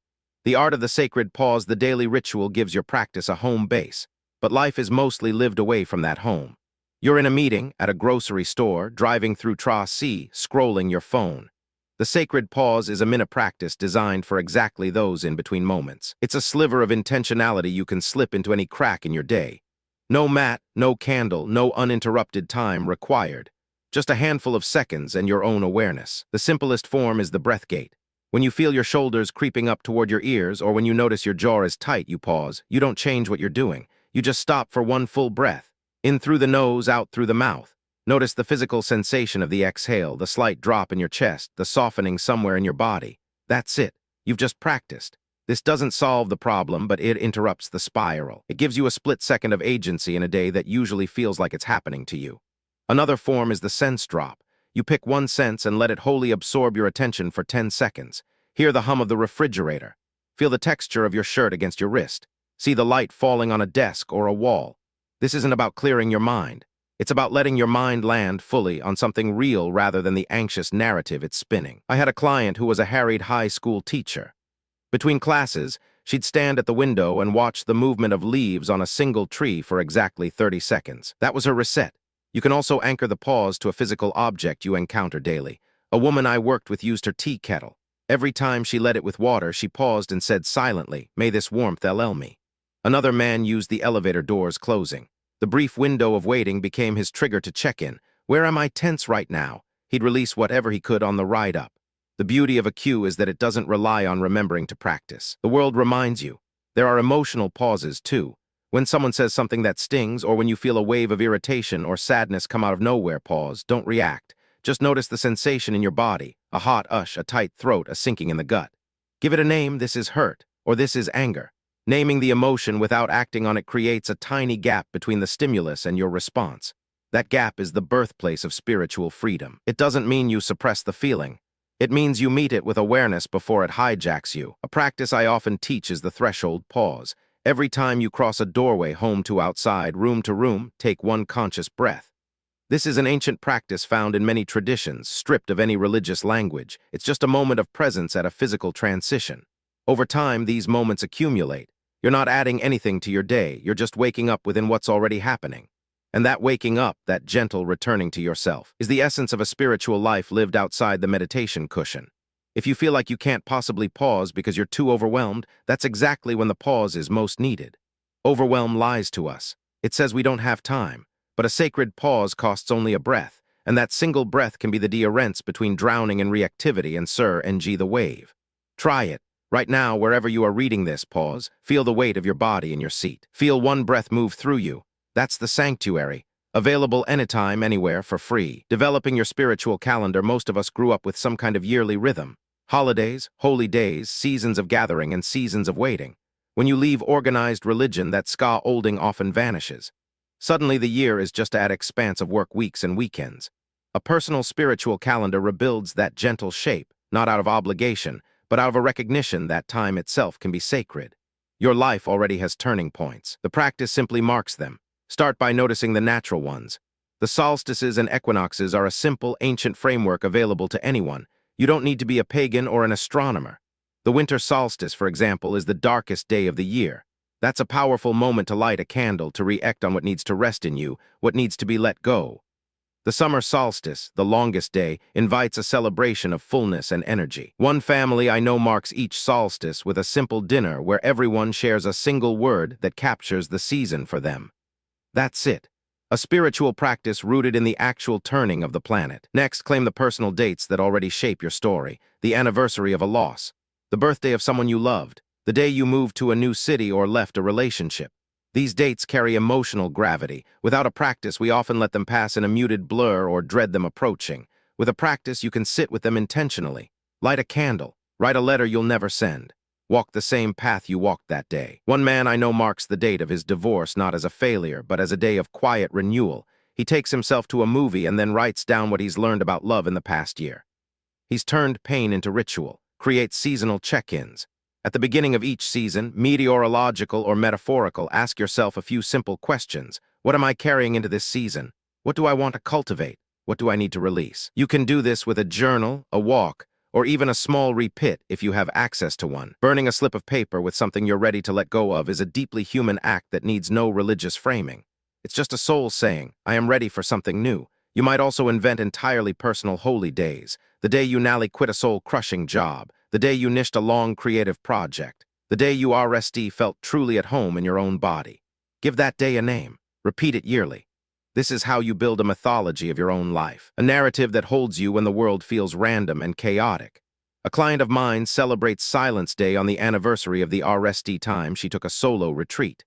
The art of the sacred pause, the daily ritual gives your practice a home base. but life is mostly lived away from that home. You're in a meeting, at a grocery store, driving through Tra-C, scrolling your phone. The sacred pause is a minute practice designed for exactly those in-between moments. It's a sliver of intentionality you can slip into any crack in your day. No mat, no candle, no uninterrupted time required. Just a handful of seconds and your own awareness. The simplest form is the breath gate. When you feel your shoulders creeping up toward your ears or when you notice your jaw is tight, you pause. You don't change what you're doing. You just stop for one full breath. In through the nose, out through the mouth. Notice the physical sensation of the exhale, the slight drop in your chest, the softening somewhere in your body. That's it. You've just practiced. This doesn't solve the problem, but it interrupts the spiral. It gives you a split second of agency in a day that usually feels like it's happening to you. Another form is the sense drop. You pick one sense and let it wholly absorb your attention for 10 seconds. Hear the hum of the refrigerator. Feel the texture of your shirt against your wrist. See the light falling on a desk or a wall. This isn't about clearing your mind. It's about letting your mind land fully on something real rather than the anxious narrative it's spinning. I had a client who was a harried high school teacher. Between classes, she'd stand at the window and watch the movement of leaves on a single tree for exactly 30 seconds. That was her reset. You can also anchor the pause to a physical object you encounter daily. A woman I worked with used her tea kettle. Every time she let it with water, she paused and said silently, "May this warmth LL me." Another man used the elevator doors closing. The brief window of waiting became his trigger to check in. Where am I tense right now? He'd release whatever he could on the ride up. The beauty of a cue is that it doesn't rely on remembering to practice. The world reminds you. There are emotional pauses, too. When someone says something that stings, or when you feel a wave of irritation or sadness come out of nowhere, pause. Don't react. Just notice the sensation in your body, a hot ush, a tight throat, a sinking in the gut. Give it a name. This is hurt, or this is anger. Naming the emotion without acting on it creates a tiny gap between the stimulus and your response. That gap is the birthplace of spiritual freedom. It doesn't mean you suppress the feeling. It means you meet it with awareness before it hijacks you. A practice I often teach is the threshold pause. Every time you cross a doorway, home to outside, room to room, take one conscious breath. This is an ancient practice found in many traditions, stripped of any religious language. It's just a moment of presence at a physical transition. Over time, these moments accumulate. You're not adding anything to your day, you're just waking up within what's already happening. And that waking up, that gentle returning to yourself, is the essence of a spiritual life lived outside the meditation cushion. If you feel like you can't possibly pause because you're too overwhelmed, that's exactly when the pause is most needed. Overwhelm lies to us. It says we don't have time, but a sacred pause costs only a breath, and that single breath can be the difference between drowning in reactivity and the wave. Try it. Right now, wherever you are reading this, pause. Feel the weight of your body in your seat. Feel one breath move through you. That's the sanctuary. Available anytime, anywhere, for free. Developing your spiritual calendar, most of us grew up with some kind of yearly rhythm. Holidays, holy days, seasons of gathering, and seasons of waiting. When you leave organized religion, that ska-olding often vanishes. Suddenly the year is just an expanse of work weeks and weekends. A personal spiritual calendar rebuilds that gentle shape, not out of obligation, but out of a recognition that time itself can be sacred. Your life already has turning points. The practice simply marks them. Start by noticing the natural ones. The solstices and equinoxes are a simple, ancient framework available to anyone. You don't need to be a pagan or an astronomer. The winter solstice, for example, is the darkest day of the year. That's a powerful moment to light a candle, to re-act on what needs to rest in you, what needs to be let go. The summer solstice, the longest day, invites a celebration of fullness and energy. One family I know marks each solstice with a simple dinner where everyone shares a single word that captures the season for them. That's it. A spiritual practice rooted in the actual turning of the planet. Next, claim the personal dates that already shape your story. The anniversary of a loss. The birthday of someone you loved. The day you moved to a new city or left a relationship. These dates carry emotional gravity. Without a practice, we often let them pass in a muted blur or dread them approaching. With a practice, you can sit with them intentionally. Light a candle. Write a letter you'll never send. Walk the same path you walked that day. One man I know marks the date of his divorce not as a failure, but as a day of quiet renewal. He takes himself to a movie and then writes down what he's learned about love in the past year. He's turned pain into ritual, creates seasonal check-ins. At the beginning of each season, meteorological or metaphorical, ask yourself a few simple questions. What am I carrying into this season? What do I want to cultivate? What do I need to release? You can do this with a journal, a walk, or even a small repit if you have access to one. Burning a slip of paper with something you're ready to let go of is a deeply human act that needs no religious framing. It's just a soul saying, I am ready for something new. You might also invent entirely personal holy days, the day you nally quit a soul-crushing job, the day you nished a long creative project, the day you RSD felt truly at home in your own body. Give that day a name. Repeat it yearly. This is how you build a mythology of your own life, a narrative that holds you when the world feels random and chaotic. A client of mine celebrates Silence Day on the anniversary of the RSD time she took a solo retreat.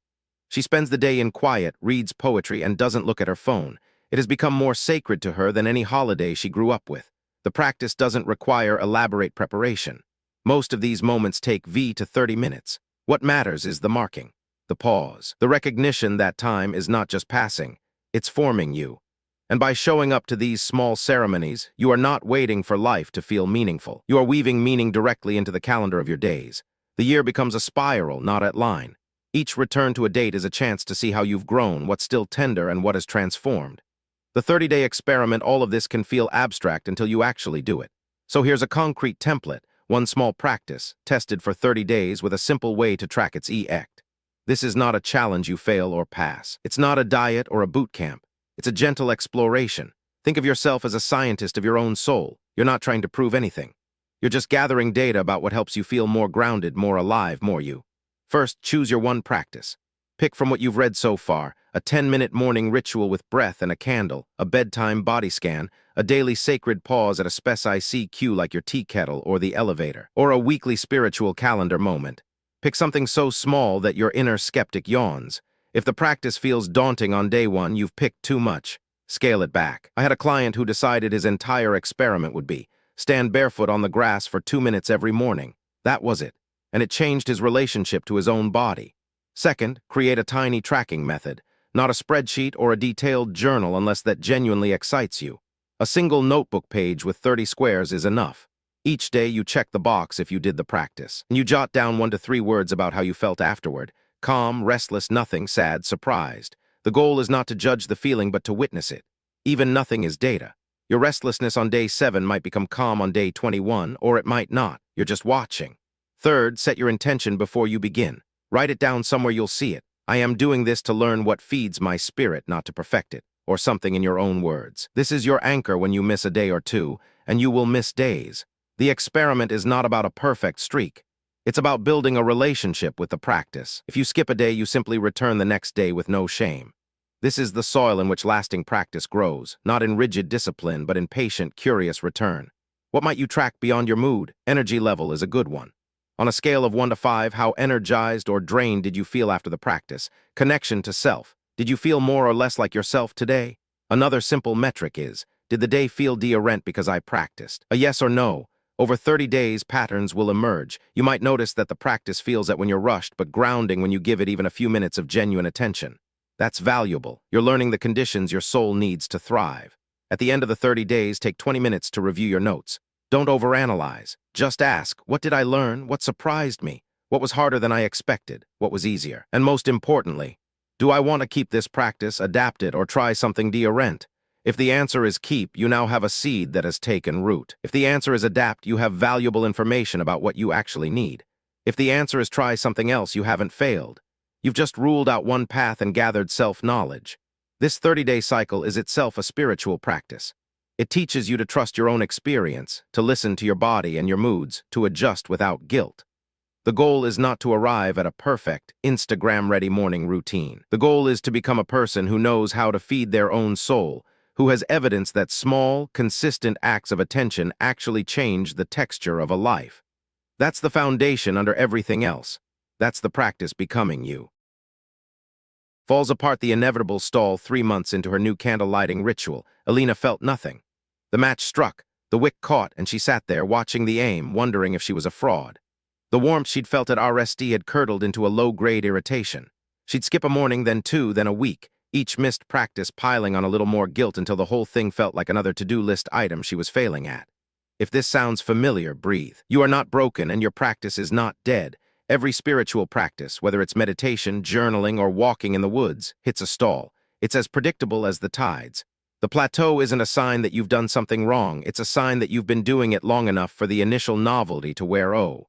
She spends the day in quiet, reads poetry, and doesn't look at her phone. It has become more sacred to her than any holiday she grew up with. The practice doesn't require elaborate preparation. Most of these moments take 20 to 30 minutes. What matters is the marking, the pause, the recognition that time is not just passing, it's forming you. And by showing up to these small ceremonies, you are not waiting for life to feel meaningful. You are weaving meaning directly into the calendar of your days. The year becomes a spiral, not a line. Each return to a date is a chance to see how you've grown, what's still tender, and what has transformed. The 30-day experiment, all of this can feel abstract until you actually do it. So here's a concrete template, one small practice, tested for 30 days with a simple way to track its effect. This is not a challenge you fail or pass. It's not a diet or a boot camp. It's a gentle exploration. Think of yourself as a scientist of your own soul. You're not trying to prove anything. You're just gathering data about what helps you feel more grounded, more alive, more you. First, choose your one practice. Pick from what you've read so far, a 10-minute morning ritual with breath and a candle, a bedtime body scan, a daily sacred pause at a specific cue like your tea kettle or the elevator, or a weekly spiritual calendar moment. Pick something so small that your inner skeptic yawns. If the practice feels daunting on day one, you've picked too much. Scale it back. I had a client who decided his entire experiment would be stand barefoot on the grass for 2 minutes every morning. That was it. And it changed his relationship to his own body. Second, create a tiny tracking method, not a spreadsheet or a detailed journal unless that genuinely excites you. A single notebook page with 30 squares is enough. Each day you check the box if you did the practice, and you jot down 1 to 3 words about how you felt afterward. Calm, restless, nothing, sad, surprised. The goal is not to judge the feeling but to witness it. Even nothing is data. Your restlessness on day 7 might become calm on day 21, or it might not. You're just watching. Third, set your intention before you begin. Write it down somewhere you'll see it. I am doing this to learn what feeds my spirit, not to perfect it, or something in your own words. This is your anchor when you miss a day or two, and you will miss days. The experiment is not about a perfect streak. It's about building a relationship with the practice. If you skip a day, you simply return the next day with no shame. This is the soil in which lasting practice grows, not in rigid discipline, but in patient, curious return. What might you track beyond your mood? Energy level is a good one. On a scale of 1 to 5, how energized or drained did you feel after the practice? Connection to self. Did you feel more or less like yourself today? Another simple metric is, did the day feel different because I practiced? A yes or no. Over 30 days, patterns will emerge. You might notice that the practice feels that when you're rushed, but grounding when you give it even a few minutes of genuine attention. That's valuable. You're learning the conditions your soul needs to thrive. At the end of the 30 days, take 20 minutes to review your notes. Don't overanalyze. Just ask, what did I learn? What surprised me? What was harder than I expected? What was easier? And most importantly, do I want to keep this practice, adapt it, or try something different? If the answer is keep, you now have a seed that has taken root. If the answer is adapt, you have valuable information about what you actually need. If the answer is try something else, you haven't failed. You've just ruled out one path and gathered self-knowledge. This 30-day cycle is itself a spiritual practice. It teaches you to trust your own experience, to listen to your body and your moods, to adjust without guilt. The goal is not to arrive at a perfect, Instagram-ready morning routine. The goal is to become a person who knows how to feed their own soul, who has evidence that small, consistent acts of attention actually change the texture of a life. That's the foundation under everything else. That's the practice becoming you. Falls apart the inevitable stall 3 months into her new candle-lighting ritual. Alina felt nothing. The match struck, the wick caught, and she sat there watching the aim, wondering if she was a fraud. The warmth she'd felt at RSD had curdled into a low-grade irritation. She'd skip a morning, then 2, then a week, each missed practice piling on a little more guilt until the whole thing felt like another to-do list item she was failing at. If this sounds familiar, breathe. You are not broken, and your practice is not dead. Every spiritual practice, whether it's meditation, journaling, or walking in the woods, hits a stall. It's as predictable as the tides. The plateau isn't a sign that you've done something wrong, it's a sign that you've been doing it long enough for the initial novelty to wear off.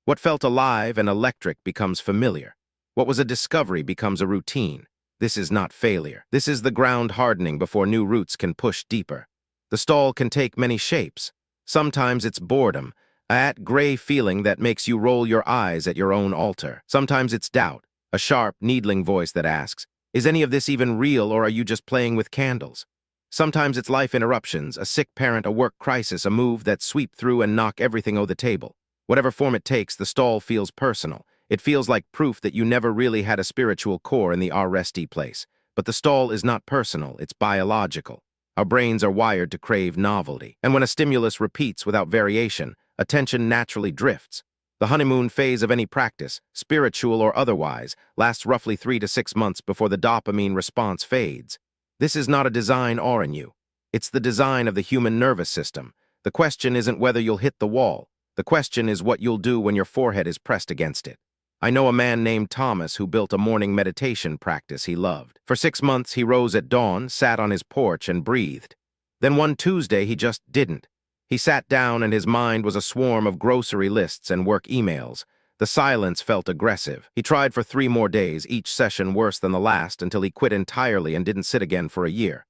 What felt alive and electric becomes familiar. What was a discovery becomes a routine. This is not failure. This is the ground hardening before new roots can push deeper. The stall can take many shapes. Sometimes it's boredom, a gray feeling that makes you roll your eyes at your own altar. Sometimes it's doubt, a sharp, needling voice that asks, is any of this even real, or are you just playing with candles? Sometimes it's life interruptions, a sick parent, a work crisis, a move that sweep through and knock everything on the table. Whatever form it takes, the stall feels personal. It feels like proof that you never really had a spiritual core in the RSD place. But the stall is not personal, it's biological. Our brains are wired to crave novelty. And when a stimulus repeats without variation, attention naturally drifts. The honeymoon phase of any practice, spiritual or otherwise, lasts roughly 3 to 6 months before the dopamine response fades. This is not a design or in you. It's the design of the human nervous system. The question isn't whether you'll hit the wall. The question is what you'll do when your forehead is pressed against it. I know a man named Thomas who built a morning meditation practice he loved. For 6 months, he rose at dawn, sat on his porch, and breathed. Then one Tuesday, he just didn't. He sat down and his mind was a swarm of grocery lists and work emails. The silence felt aggressive. He tried for 3 more days, each session worse than the last, until he quit entirely and didn't sit again for a year.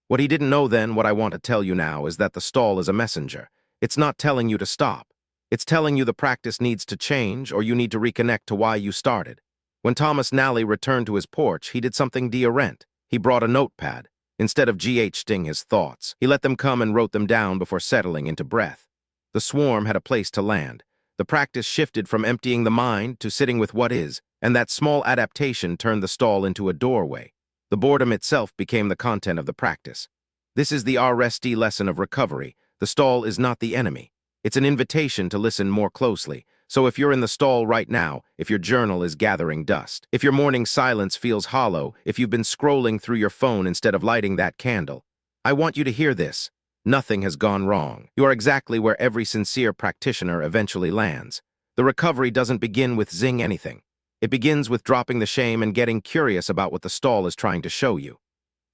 What he didn't know then, what I want to tell you now, is that the stall is a messenger. It's not telling you to stop. It's telling you the practice needs to change or you need to reconnect to why you started. When Thomas Nally returned to his porch, he did something different. He brought a notepad. Instead of GHing his thoughts, he let them come and wrote them down before settling into breath. The swarm had a place to land. The practice shifted from emptying the mind to sitting with what is, and that small adaptation turned the stall into a doorway. The boredom itself became the content of the practice. This is the RSD lesson of recovery. The stall is not the enemy. It's an invitation to listen more closely. So if you're in the stall right now, if your journal is gathering dust, if your morning silence feels hollow, if you've been scrolling through your phone instead of lighting that candle, I want you to hear this. Nothing has gone wrong. You are exactly where every sincere practitioner eventually lands. The recovery doesn't begin with zing anything. It begins with dropping the shame and getting curious about what the stall is trying to show you.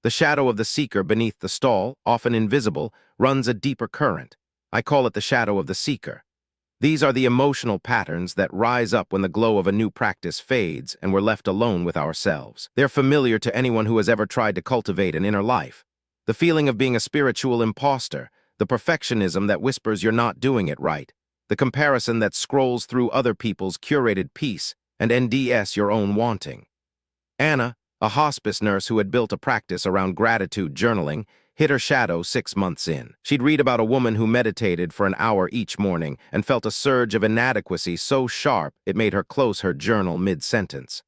The shadow of the seeker beneath the stall, often invisible, runs a deeper current. I call it the shadow of the seeker. These are the emotional patterns that rise up when the glow of a new practice fades and we're left alone with ourselves. They're familiar to anyone who has ever tried to cultivate an inner life. The feeling of being a spiritual imposter, the perfectionism that whispers you're not doing it right, the comparison that scrolls through other people's curated peace and NDS your own wanting. Anna, a hospice nurse who had built a practice around gratitude journaling, hit her shadow 6 months in. She'd read about a woman who meditated for an hour each morning and felt a surge of inadequacy so sharp it made her close her journal mid-sentence.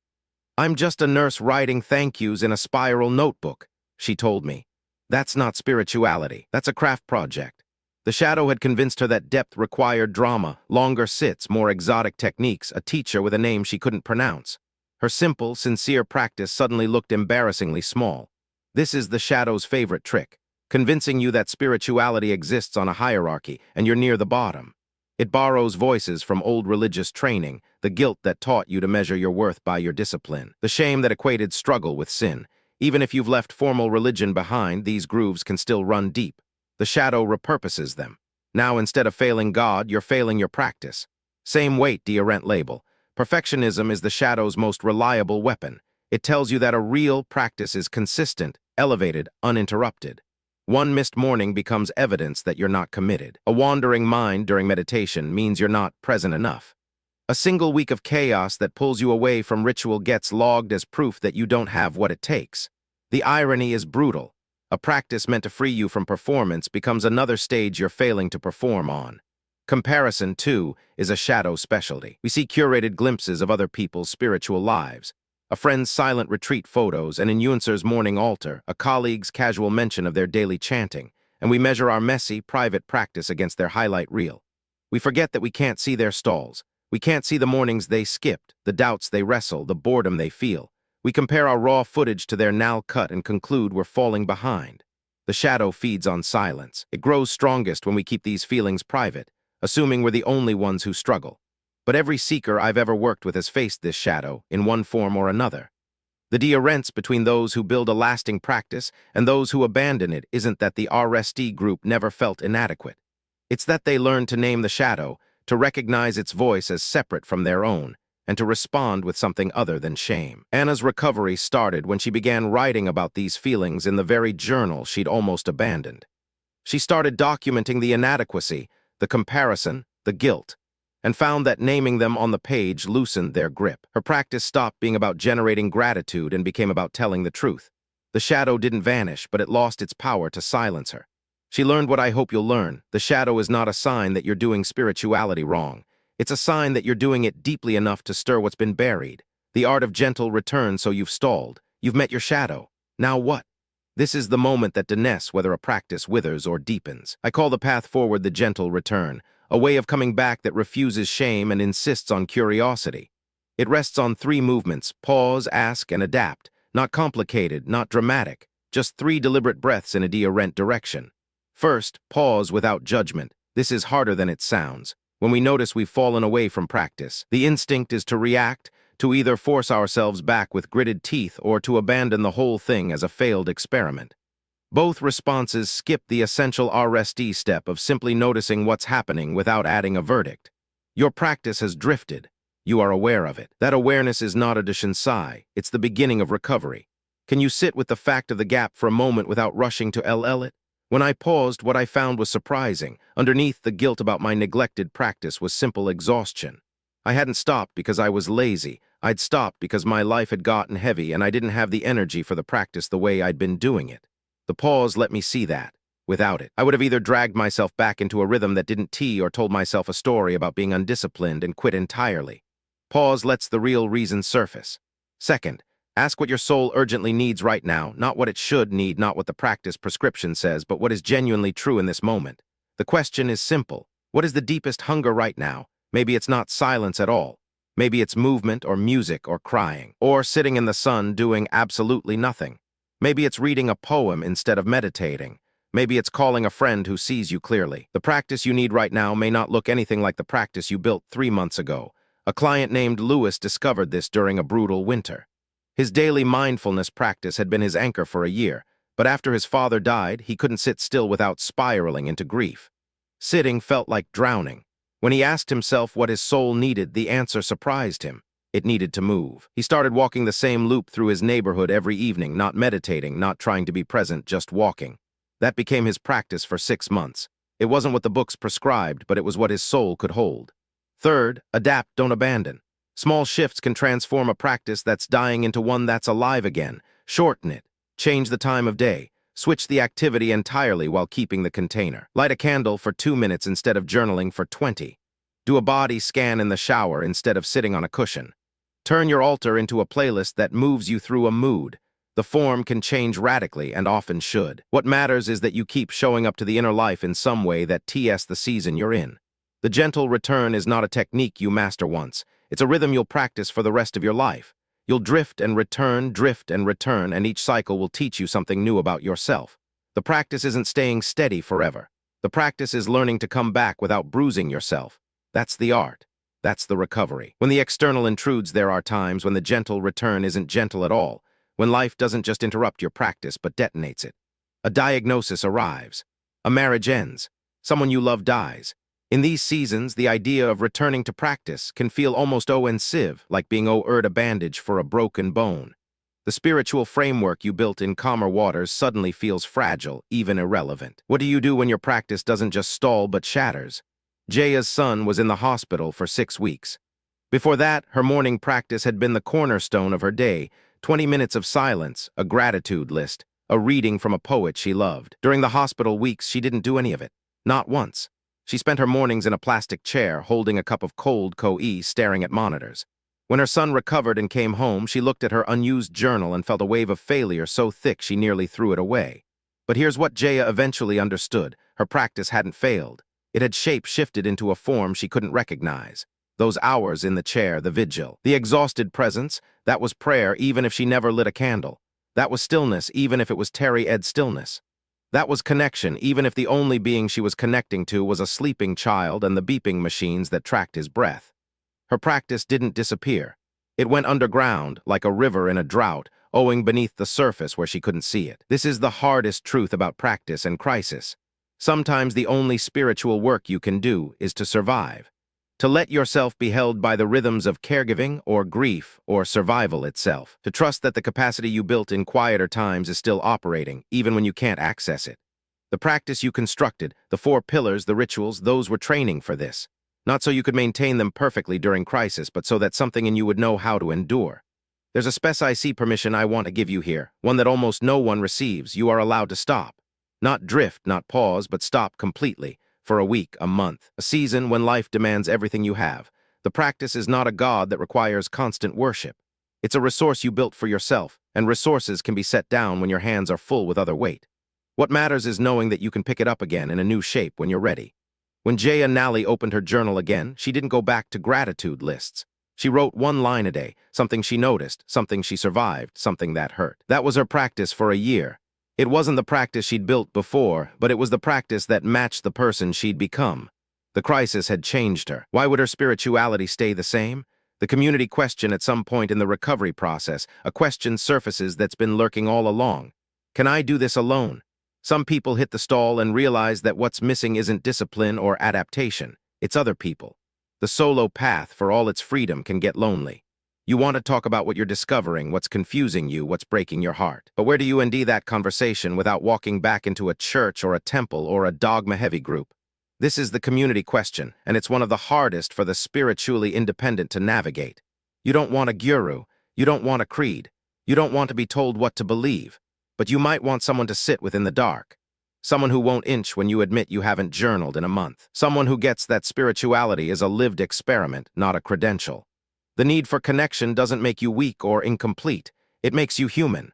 "I'm just a nurse writing thank yous in a spiral notebook," she told me. That's not spirituality. That's a craft project. The shadow had convinced her that depth required drama, longer sits, more exotic techniques, a teacher with a name she couldn't pronounce. Her simple, sincere practice suddenly looked embarrassingly small. This is the shadow's favorite trick, convincing you that spirituality exists on a hierarchy and you're near the bottom. It borrows voices from old religious training, the guilt that taught you to measure your worth by your discipline, the shame that equated struggle with sin. Even if you've left formal religion behind, these grooves can still run deep. The shadow repurposes them. Now, instead of failing God, you're failing your practice. Same weight, Rent label. Perfectionism is the shadow's most reliable weapon. It tells you that a real practice is consistent, elevated, uninterrupted. One missed morning becomes evidence that you're not committed. A wandering mind during meditation means you're not present enough. A single week of chaos that pulls you away from ritual gets logged as proof that you don't have what it takes. The irony is brutal. A practice meant to free you from performance becomes another stage you're failing to perform on. Comparison, too, is a shadow specialty. We see curated glimpses of other people's spiritual lives. A friend's silent retreat photos, an influencer's morning altar, a colleague's casual mention of their daily chanting, and we measure our messy, private practice against their highlight reel. We forget that we can't see their stalls. We can't see the mornings they skipped, the doubts they wrestle, the boredom they feel. We compare our raw footage to their now cut and conclude we're falling behind. The shadow feeds on silence. It grows strongest when we keep these feelings private, assuming we're the only ones who struggle. But every seeker I've ever worked with has faced this shadow, in one form or another. The difference between those who build a lasting practice and those who abandon it isn't that the RSD group never felt inadequate. It's that they learned to name the shadow, to recognize its voice as separate from their own, and to respond with something other than shame. Anna's recovery started when she began writing about these feelings in the very journal she'd almost abandoned. She started documenting the inadequacy, the comparison, the guilt, and found that naming them on the page loosened their grip. Her practice stopped being about generating gratitude and became about telling the truth. The shadow didn't vanish, but it lost its power to silence her. She learned what I hope you'll learn. The shadow is not a sign that you're doing spirituality wrong. It's a sign that you're doing it deeply enough to stir what's been buried. The art of gentle return, so you've stalled. You've met your shadow. Now what? This is the moment that denotes whether a practice withers or deepens. I call the path forward the gentle return, a way of coming back that refuses shame and insists on curiosity. It rests on 3 movements: pause, ask, and adapt. Not complicated, not dramatic, just 3 deliberate breaths in a different direction. First, pause without judgment. This is harder than it sounds. When we notice we've fallen away from practice, the instinct is to react, to either force ourselves back with gritted teeth or to abandon the whole thing as a failed experiment. Both responses skip the essential RSD step of simply noticing what's happening without adding a verdict. Your practice has drifted. You are aware of it. That awareness is not a shinsai. It's the beginning of recovery. Can you sit with the fact of the gap for a moment without rushing to LL it? When I paused, what I found was surprising. Underneath the guilt about my neglected practice was simple exhaustion. I hadn't stopped because I was lazy. I'd stopped because my life had gotten heavy and I didn't have the energy for the practice the way I'd been doing it. The pause let me see that. Without it, I would have either dragged myself back into a rhythm that didn't tee or told myself a story about being undisciplined and quit entirely. Pause lets the real reason surface. Second, ask what your soul urgently needs right now, not what it should need, not what the practice prescription says, but what is genuinely true in this moment. The question is simple. What is the deepest hunger right now? Maybe it's not silence at all. Maybe it's movement or music or crying, or sitting in the sun doing absolutely nothing. Maybe it's reading a poem instead of meditating. Maybe it's calling a friend who sees you clearly. The practice you need right now may not look anything like the practice you built 3 months ago. A client named Lewis discovered this during a brutal winter. His daily mindfulness practice had been his anchor for a year, but after his father died, he couldn't sit still without spiraling into grief. Sitting felt like drowning. When he asked himself what his soul needed, the answer surprised him. It needed to move. He started walking the same loop through his neighborhood every evening, not meditating, not trying to be present, just walking. That became his practice for 6 months. It wasn't what the books prescribed, but it was what his soul could hold. Third, adapt, don't abandon. Small shifts can transform a practice that's dying into one that's alive again. Shorten it. Change the time of day. Switch the activity entirely while keeping the container. Light a candle for 2 minutes instead of journaling for 20. Do a body scan in the shower instead of sitting on a cushion. Turn your altar into a playlist that moves you through a mood. The form can change radically and often should. What matters is that you keep showing up to the inner life in some way that TS the season you're in. The gentle return is not a technique you master once. It's a rhythm you'll practice for the rest of your life. You'll drift, and and each cycle will teach you something new about yourself. The practice isn't staying steady forever. The practice is learning to come back without bruising yourself. That's the art. That's the recovery. When the external intrudes, there are times when the gentle return isn't gentle at all, when life doesn't just interrupt your practice but detonates it. A diagnosis arrives. A marriage ends. Someone you love dies. In these seasons, the idea of returning to practice can feel almost offensive, like being owed a bandage for a broken bone. The spiritual framework you built in calmer waters suddenly feels fragile, even irrelevant. What do you do when your practice doesn't just stall but shatters? Jaya's son was in the hospital for 6 weeks. Before that, her morning practice had been the cornerstone of her day: 20 minutes of silence, a gratitude list, a reading from a poet she loved. During the hospital weeks, she didn't do any of it. Not once. She spent her mornings in a plastic chair, holding a cup of cold Ko-e, staring at monitors. When her son recovered and came home, she looked at her unused journal and felt a wave of failure so thick she nearly threw it away. But here's what Jaya eventually understood. Her practice hadn't failed. It had shape-shifted into a form she couldn't recognize. Those hours in the chair, the vigil, the exhausted presence, that was prayer even if she never lit a candle. That was stillness even if it was Terry Ed stillness. That was connection, even if the only being she was connecting to was a sleeping child and the beeping machines that tracked his breath. Her practice didn't disappear. It went underground, like a river in a drought, owing beneath the surface where she couldn't see it. This is the hardest truth about practice and crisis. Sometimes the only spiritual work you can do is to survive. To let yourself be held by the rhythms of caregiving or grief or survival itself. To trust that the capacity you built in quieter times is still operating, even when you can't access it. The practice you constructed, the 4 pillars, the rituals, those were training for this. Not so you could maintain them perfectly during crisis, but so that something in you would know how to endure. There's a spec-IC permission I want to give you here, one that almost no one receives. You are allowed to stop. Not drift, not pause, but stop completely. For a week, a month, a season when life demands everything you have. The practice is not a god that requires constant worship. It's a resource you built for yourself, and resources can be set down when your hands are full with other weight. What matters is knowing that you can pick it up again in a new shape when you're ready. When Jaya Nally opened her journal again, she didn't go back to gratitude lists. She wrote 1 line a day, something she noticed, something she survived, something that hurt. That was her practice for a year. It wasn't the practice she'd built before, but it was the practice that matched the person she'd become. The crisis had changed her. Why would her spirituality stay the same? The community question at some point in the recovery process, a question surfaces that's been lurking all along. Can I do this alone? Some people hit the stall and realize that what's missing isn't discipline or adaptation, it's other people. The solo path, for all its freedom, can get lonely. You want to talk about what you're discovering, what's confusing you, what's breaking your heart. But where do you end that conversation without walking back into a church or a temple or a dogma-heavy group? This is the community question, and it's one of the hardest for the spiritually independent to navigate. You don't want a guru, you don't want a creed, you don't want to be told what to believe, but you might want someone to sit within the dark. Someone who won't inch when you admit you haven't journaled in a month. Someone who gets that spirituality is a lived experiment, not a credential. The need for connection doesn't make you weak or incomplete. It makes you human.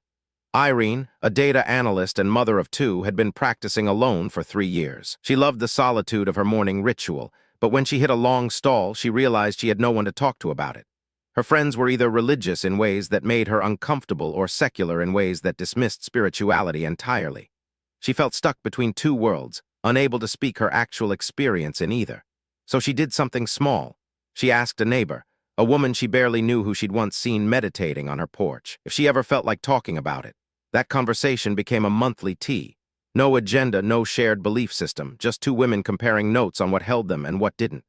Irene, a data analyst and mother of 2, had been practicing alone for 3 years. She loved the solitude of her morning ritual, but when she hit a long stall, she realized she had no one to talk to about it. Her friends were either religious in ways that made her uncomfortable or secular in ways that dismissed spirituality entirely. She felt stuck between 2 worlds, unable to speak her actual experience in either. So she did something small. She asked a neighbor, a woman she barely knew who she'd once seen meditating on her porch, if she ever felt like talking about it. That conversation became a monthly tea. No agenda, no shared belief system, just 2 women comparing notes on what held them and what didn't.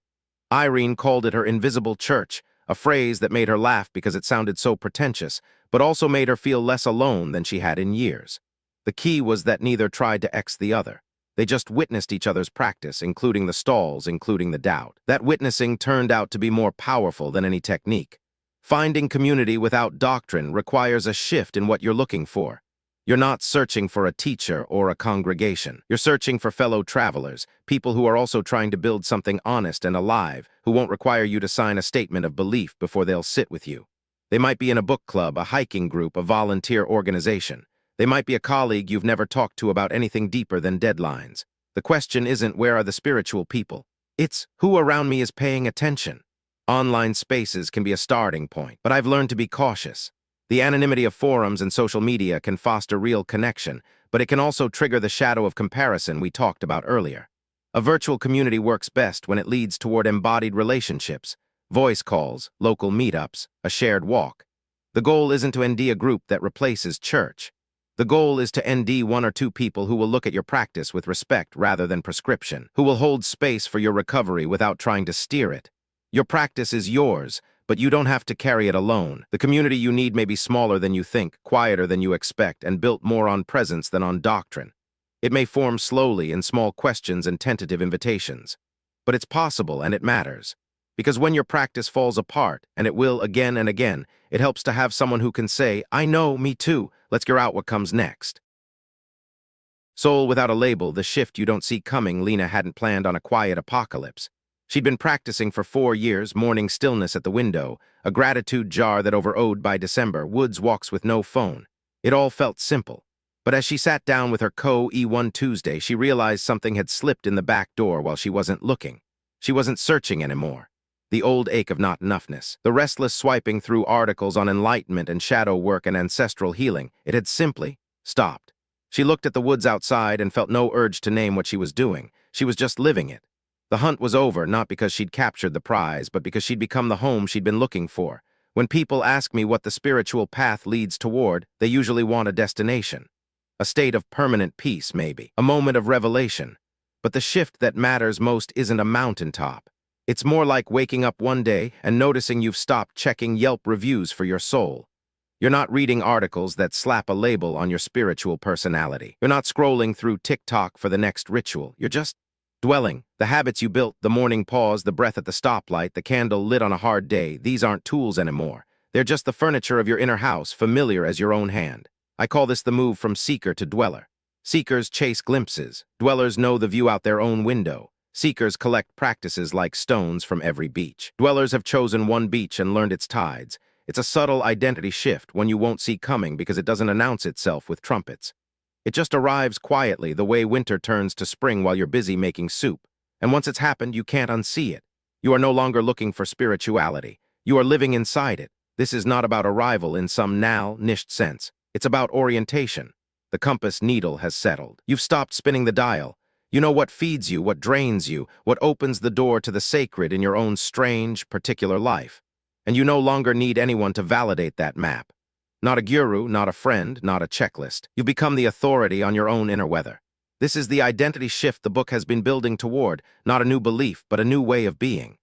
Irene called it her invisible church, a phrase that made her laugh because it sounded so pretentious, but also made her feel less alone than she had in years. The key was that neither tried to X the other. They just witnessed each other's practice, including the stalls, including the doubt. That witnessing turned out to be more powerful than any technique. Finding community without doctrine requires a shift in what you're looking for. You're not searching for a teacher or a congregation. You're searching for fellow travelers, people who are also trying to build something honest and alive, who won't require you to sign a statement of belief before they'll sit with you. They might be in a book club, a hiking group, a volunteer organization. They might be a colleague you've never talked to about anything deeper than deadlines. The question isn't where are the spiritual people. It's who around me is paying attention. Online spaces can be a starting point, but I've learned to be cautious. The anonymity of forums and social media can foster real connection, but it can also trigger the shadow of comparison we talked about earlier. A virtual community works best when it leads toward embodied relationships, voice calls, local meetups, a shared walk. The goal isn't to ND a group that replaces church. The goal is to ND 1 or 2 people who will look at your practice with respect rather than prescription, who will hold space for your recovery without trying to steer it. Your practice is yours, but you don't have to carry it alone. The community you need may be smaller than you think, quieter than you expect, and built more on presence than on doctrine. It may form slowly in small questions and tentative invitations. But it's possible and it matters. Because when your practice falls apart, and it will again and again, it helps to have someone who can say, I know, me too, let's figure out what comes next. Soul without a label, the shift you don't see coming. Lena hadn't planned on a quiet apocalypse. She'd been practicing for 4 years, morning stillness at the window, a gratitude jar that overowed by December, woods walks with no phone. It all felt simple. But as she sat down with her E1 Tuesday, she realized something had slipped in the back door while she wasn't looking. She wasn't searching anymore. The old ache of not enoughness, the restless swiping through articles on enlightenment and shadow work and ancestral healing, it had simply stopped. She looked at the woods outside and felt no urge to name what she was doing. She was just living it. The hunt was over, not because she'd captured the prize, but because she'd become the home she'd been looking for. When people ask me what the spiritual path leads toward, they usually want a destination. A state of permanent peace, maybe. A moment of revelation. But the shift that matters most isn't a mountaintop. It's more like waking up one day and noticing you've stopped checking Yelp reviews for your soul. You're not reading articles that slap a label on your spiritual personality. You're not scrolling through TikTok for the next ritual. You're just dwelling. The habits you built, the morning pause, the breath at the stoplight, the candle lit on a hard day, these aren't tools anymore. They're just the furniture of your inner house, familiar as your own hand. I call this the move from seeker to dweller. Seekers chase glimpses. Dwellers know the view out their own window. Seekers collect practices like stones from every beach. Dwellers have chosen one beach and learned its tides. It's a subtle identity shift, one you won't see coming because it doesn't announce itself with trumpets. It just arrives quietly, the way winter turns to spring while you're busy making soup. And once it's happened, you can't unsee it. You are no longer looking for spirituality. You are living inside it. This is not about arrival in some niched sense. It's about orientation. The compass needle has settled. You've stopped spinning the dial. You know what feeds you, what drains you, what opens the door to the sacred in your own strange, particular life. And you no longer need anyone to validate that map. Not a guru, not a friend, not a checklist. You become the authority on your own inner weather. This is the identity shift the book has been building toward, not a new belief, but a new way of being.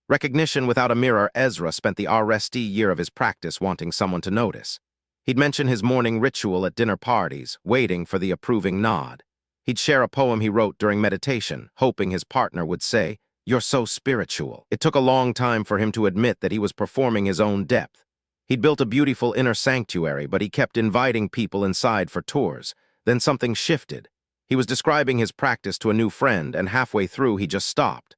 Recognition without a mirror. Ezra spent the RSD year of his practice wanting someone to notice. He'd mention his morning ritual at dinner parties, waiting for the approving nod. He'd share a poem he wrote during meditation, hoping his partner would say, "You're so spiritual." It took a long time for him to admit that he was performing his own depth. He'd built a beautiful inner sanctuary, but he kept inviting people inside for tours. Then something shifted. He was describing his practice to a new friend, and halfway through he just stopped.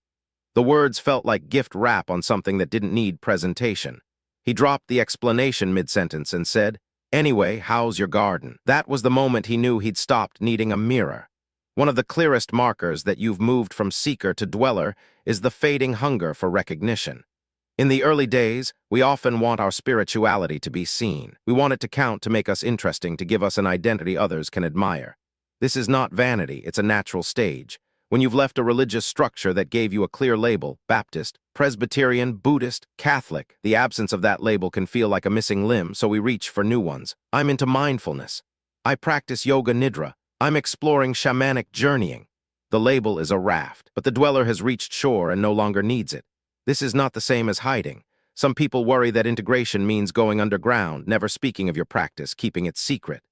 The words felt like gift wrap on something that didn't need presentation. He dropped the explanation mid-sentence and said, "Anyway, how's your garden?" That was the moment he knew he'd stopped needing a mirror. One of the clearest markers that you've moved from seeker to dweller is the fading hunger for recognition. In the early days, we often want our spirituality to be seen. We want it to count, to make us interesting, to give us an identity others can admire. This is not vanity, it's a natural stage. When you've left a religious structure that gave you a clear label, Baptist, Presbyterian, Buddhist, Catholic, the absence of that label can feel like a missing limb, so we reach for new ones. I'm into mindfulness. I practice yoga nidra. I'm exploring shamanic journeying. The label is a raft, but the dweller has reached shore and no longer needs it. This is not the same as hiding. Some people worry that integration means going underground, never speaking of your practice, keeping it secret.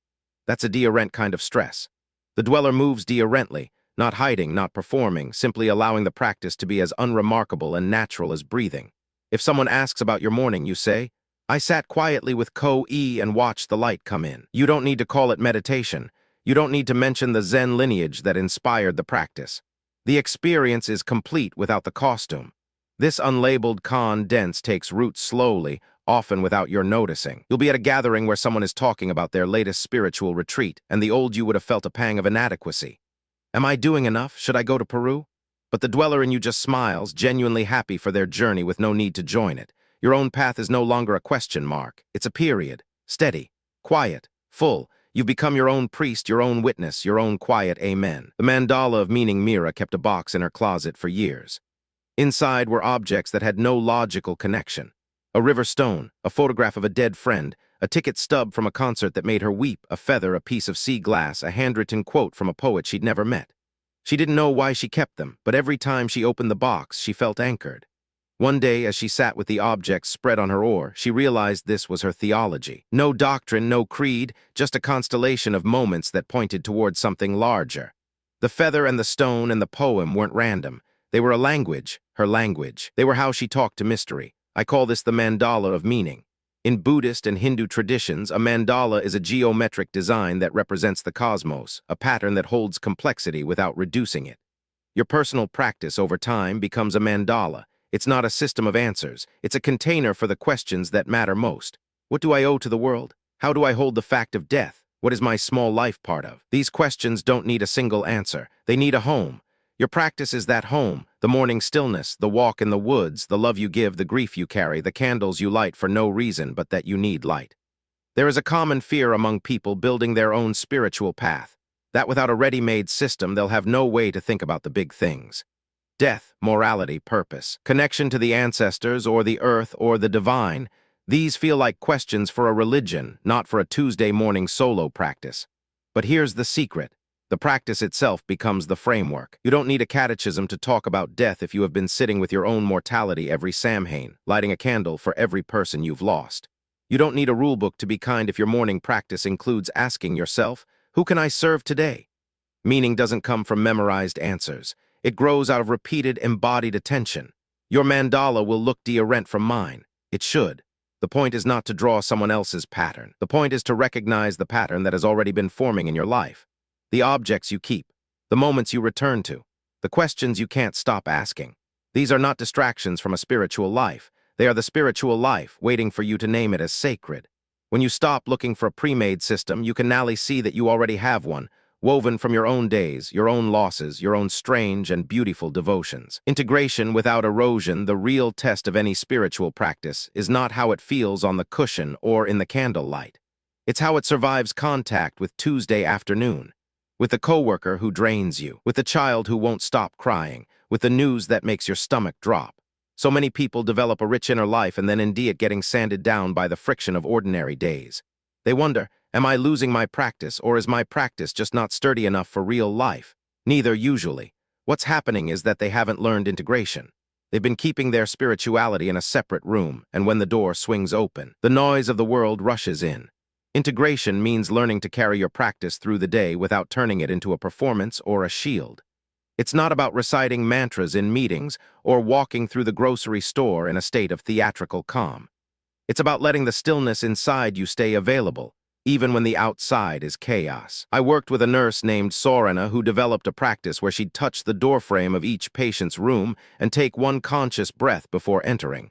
That's a deodorant kind of stress. The dweller moves deodorantly, not hiding, not performing, simply allowing the practice to be as unremarkable and natural as breathing. If someone asks about your morning, you say, "I sat quietly with Ko-e and watched the light come in." You don't need to call it meditation. You don't need to mention the Zen lineage that inspired the practice. The experience is complete without the costume. This unlabeled dance takes root slowly, often without your noticing. You'll be at a gathering where someone is talking about their latest spiritual retreat, and the old you would have felt a pang of inadequacy. Am I doing enough? Should I go to Peru? But the dweller in you just smiles, genuinely happy for their journey with no need to join it. Your own path is no longer a question mark. It's a period. Steady, quiet, full. You've become your own priest, your own witness, your own quiet amen. The mandala of meaning Mira kept a box in her closet for years. Inside were objects that had no logical connection. A river stone, a photograph of a dead friend, a ticket stub from a concert that made her weep, a feather, a piece of sea glass, a handwritten quote from a poet she'd never met. She didn't know why she kept them, but every time she opened the box, she felt anchored. One day, as she sat with the objects spread on her oar, she realized this was her theology. No doctrine, no creed, just a constellation of moments that pointed towards something larger. The feather and the stone and the poem weren't random. They were a language, her language. They were how she talked to mystery. I call this the mandala of meaning. In Buddhist and Hindu traditions, a mandala is a geometric design that represents the cosmos, a pattern that holds complexity without reducing it. Your personal practice over time becomes a mandala. It's not a system of answers. It's a container for the questions that matter most. What do I owe to the world? How do I hold the fact of death? What is my small life part of? These questions don't need a single answer. They need a home. Your practice is that home, the morning stillness, the walk in the woods, the love you give, the grief you carry, the candles you light for no reason but that you need light. There is a common fear among people building their own spiritual path, that without a ready-made system, they'll have no way to think about the big things. Death, morality, purpose, connection to the ancestors or the earth or the divine. These feel like questions for a religion, not for a Tuesday morning solo practice. But here's the secret. The practice itself becomes the framework. You don't need a catechism to talk about death if you have been sitting with your own mortality every Samhain, lighting a candle for every person you've lost. You don't need a rulebook to be kind if your morning practice includes asking yourself, who can I serve today? Meaning doesn't come from memorized answers. It grows out of repeated, embodied attention. Your mandala will look different from mine. It should. The point is not to draw someone else's pattern. The point is to recognize the pattern that has already been forming in your life. The objects you keep, the moments you return to, the questions you can't stop asking. These are not distractions from a spiritual life. They are the spiritual life, waiting for you to name it as sacred. When you stop looking for a pre-made system, you can now see that you already have one, woven from your own days, your own losses, your own strange and beautiful devotions. Integration without erosion, the real test of any spiritual practice, is not how it feels on the cushion or in the candlelight. It's how it survives contact with Tuesday afternoon, with the coworker who drains you, with the child who won't stop crying, with the news that makes your stomach drop. So many people develop a rich inner life and then indeed getting sanded down by the friction of ordinary days. They wonder, am I losing my practice, or is my practice just not sturdy enough for real life? Neither, usually. What's happening is that they haven't learned integration. They've been keeping their spirituality in a separate room, and when the door swings open, the noise of the world rushes in. Integration means learning to carry your practice through the day without turning it into a performance or a shield. It's not about reciting mantras in meetings or walking through the grocery store in a state of theatrical calm. It's about letting the stillness inside you stay available, even when the outside is chaos. I worked with a nurse named Sorana who developed a practice where she'd touch the doorframe of each patient's room and take one conscious breath before entering.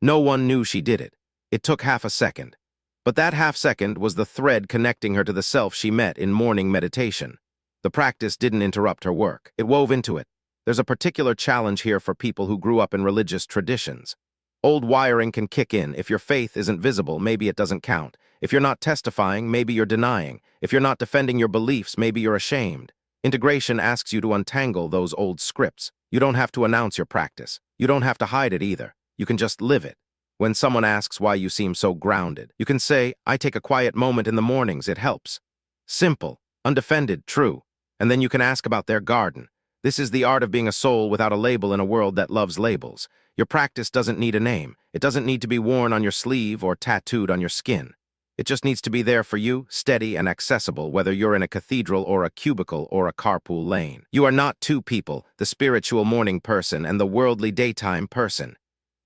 No one knew she did it. It took half a second. But that half second was the thread connecting her to the self she met in morning meditation. The practice didn't interrupt her work. It wove into it. There's a particular challenge here for people who grew up in religious traditions. Old wiring can kick in. If your faith isn't visible, maybe it doesn't count. If you're not testifying, maybe you're denying. If you're not defending your beliefs, maybe you're ashamed. Integration asks you to untangle those old scripts. You don't have to announce your practice. You don't have to hide it either. You can just live it. When someone asks why you seem so grounded, you can say, I take a quiet moment in the mornings, it helps. Simple, undefended, true. And then you can ask about their garden. This is the art of being a soul without a label in a world that loves labels. Your practice doesn't need a name. It doesn't need to be worn on your sleeve or tattooed on your skin. It just needs to be there for you, steady and accessible, whether you're in a cathedral or a cubicle or a carpool lane. You are not two people, the spiritual morning person and the worldly daytime person.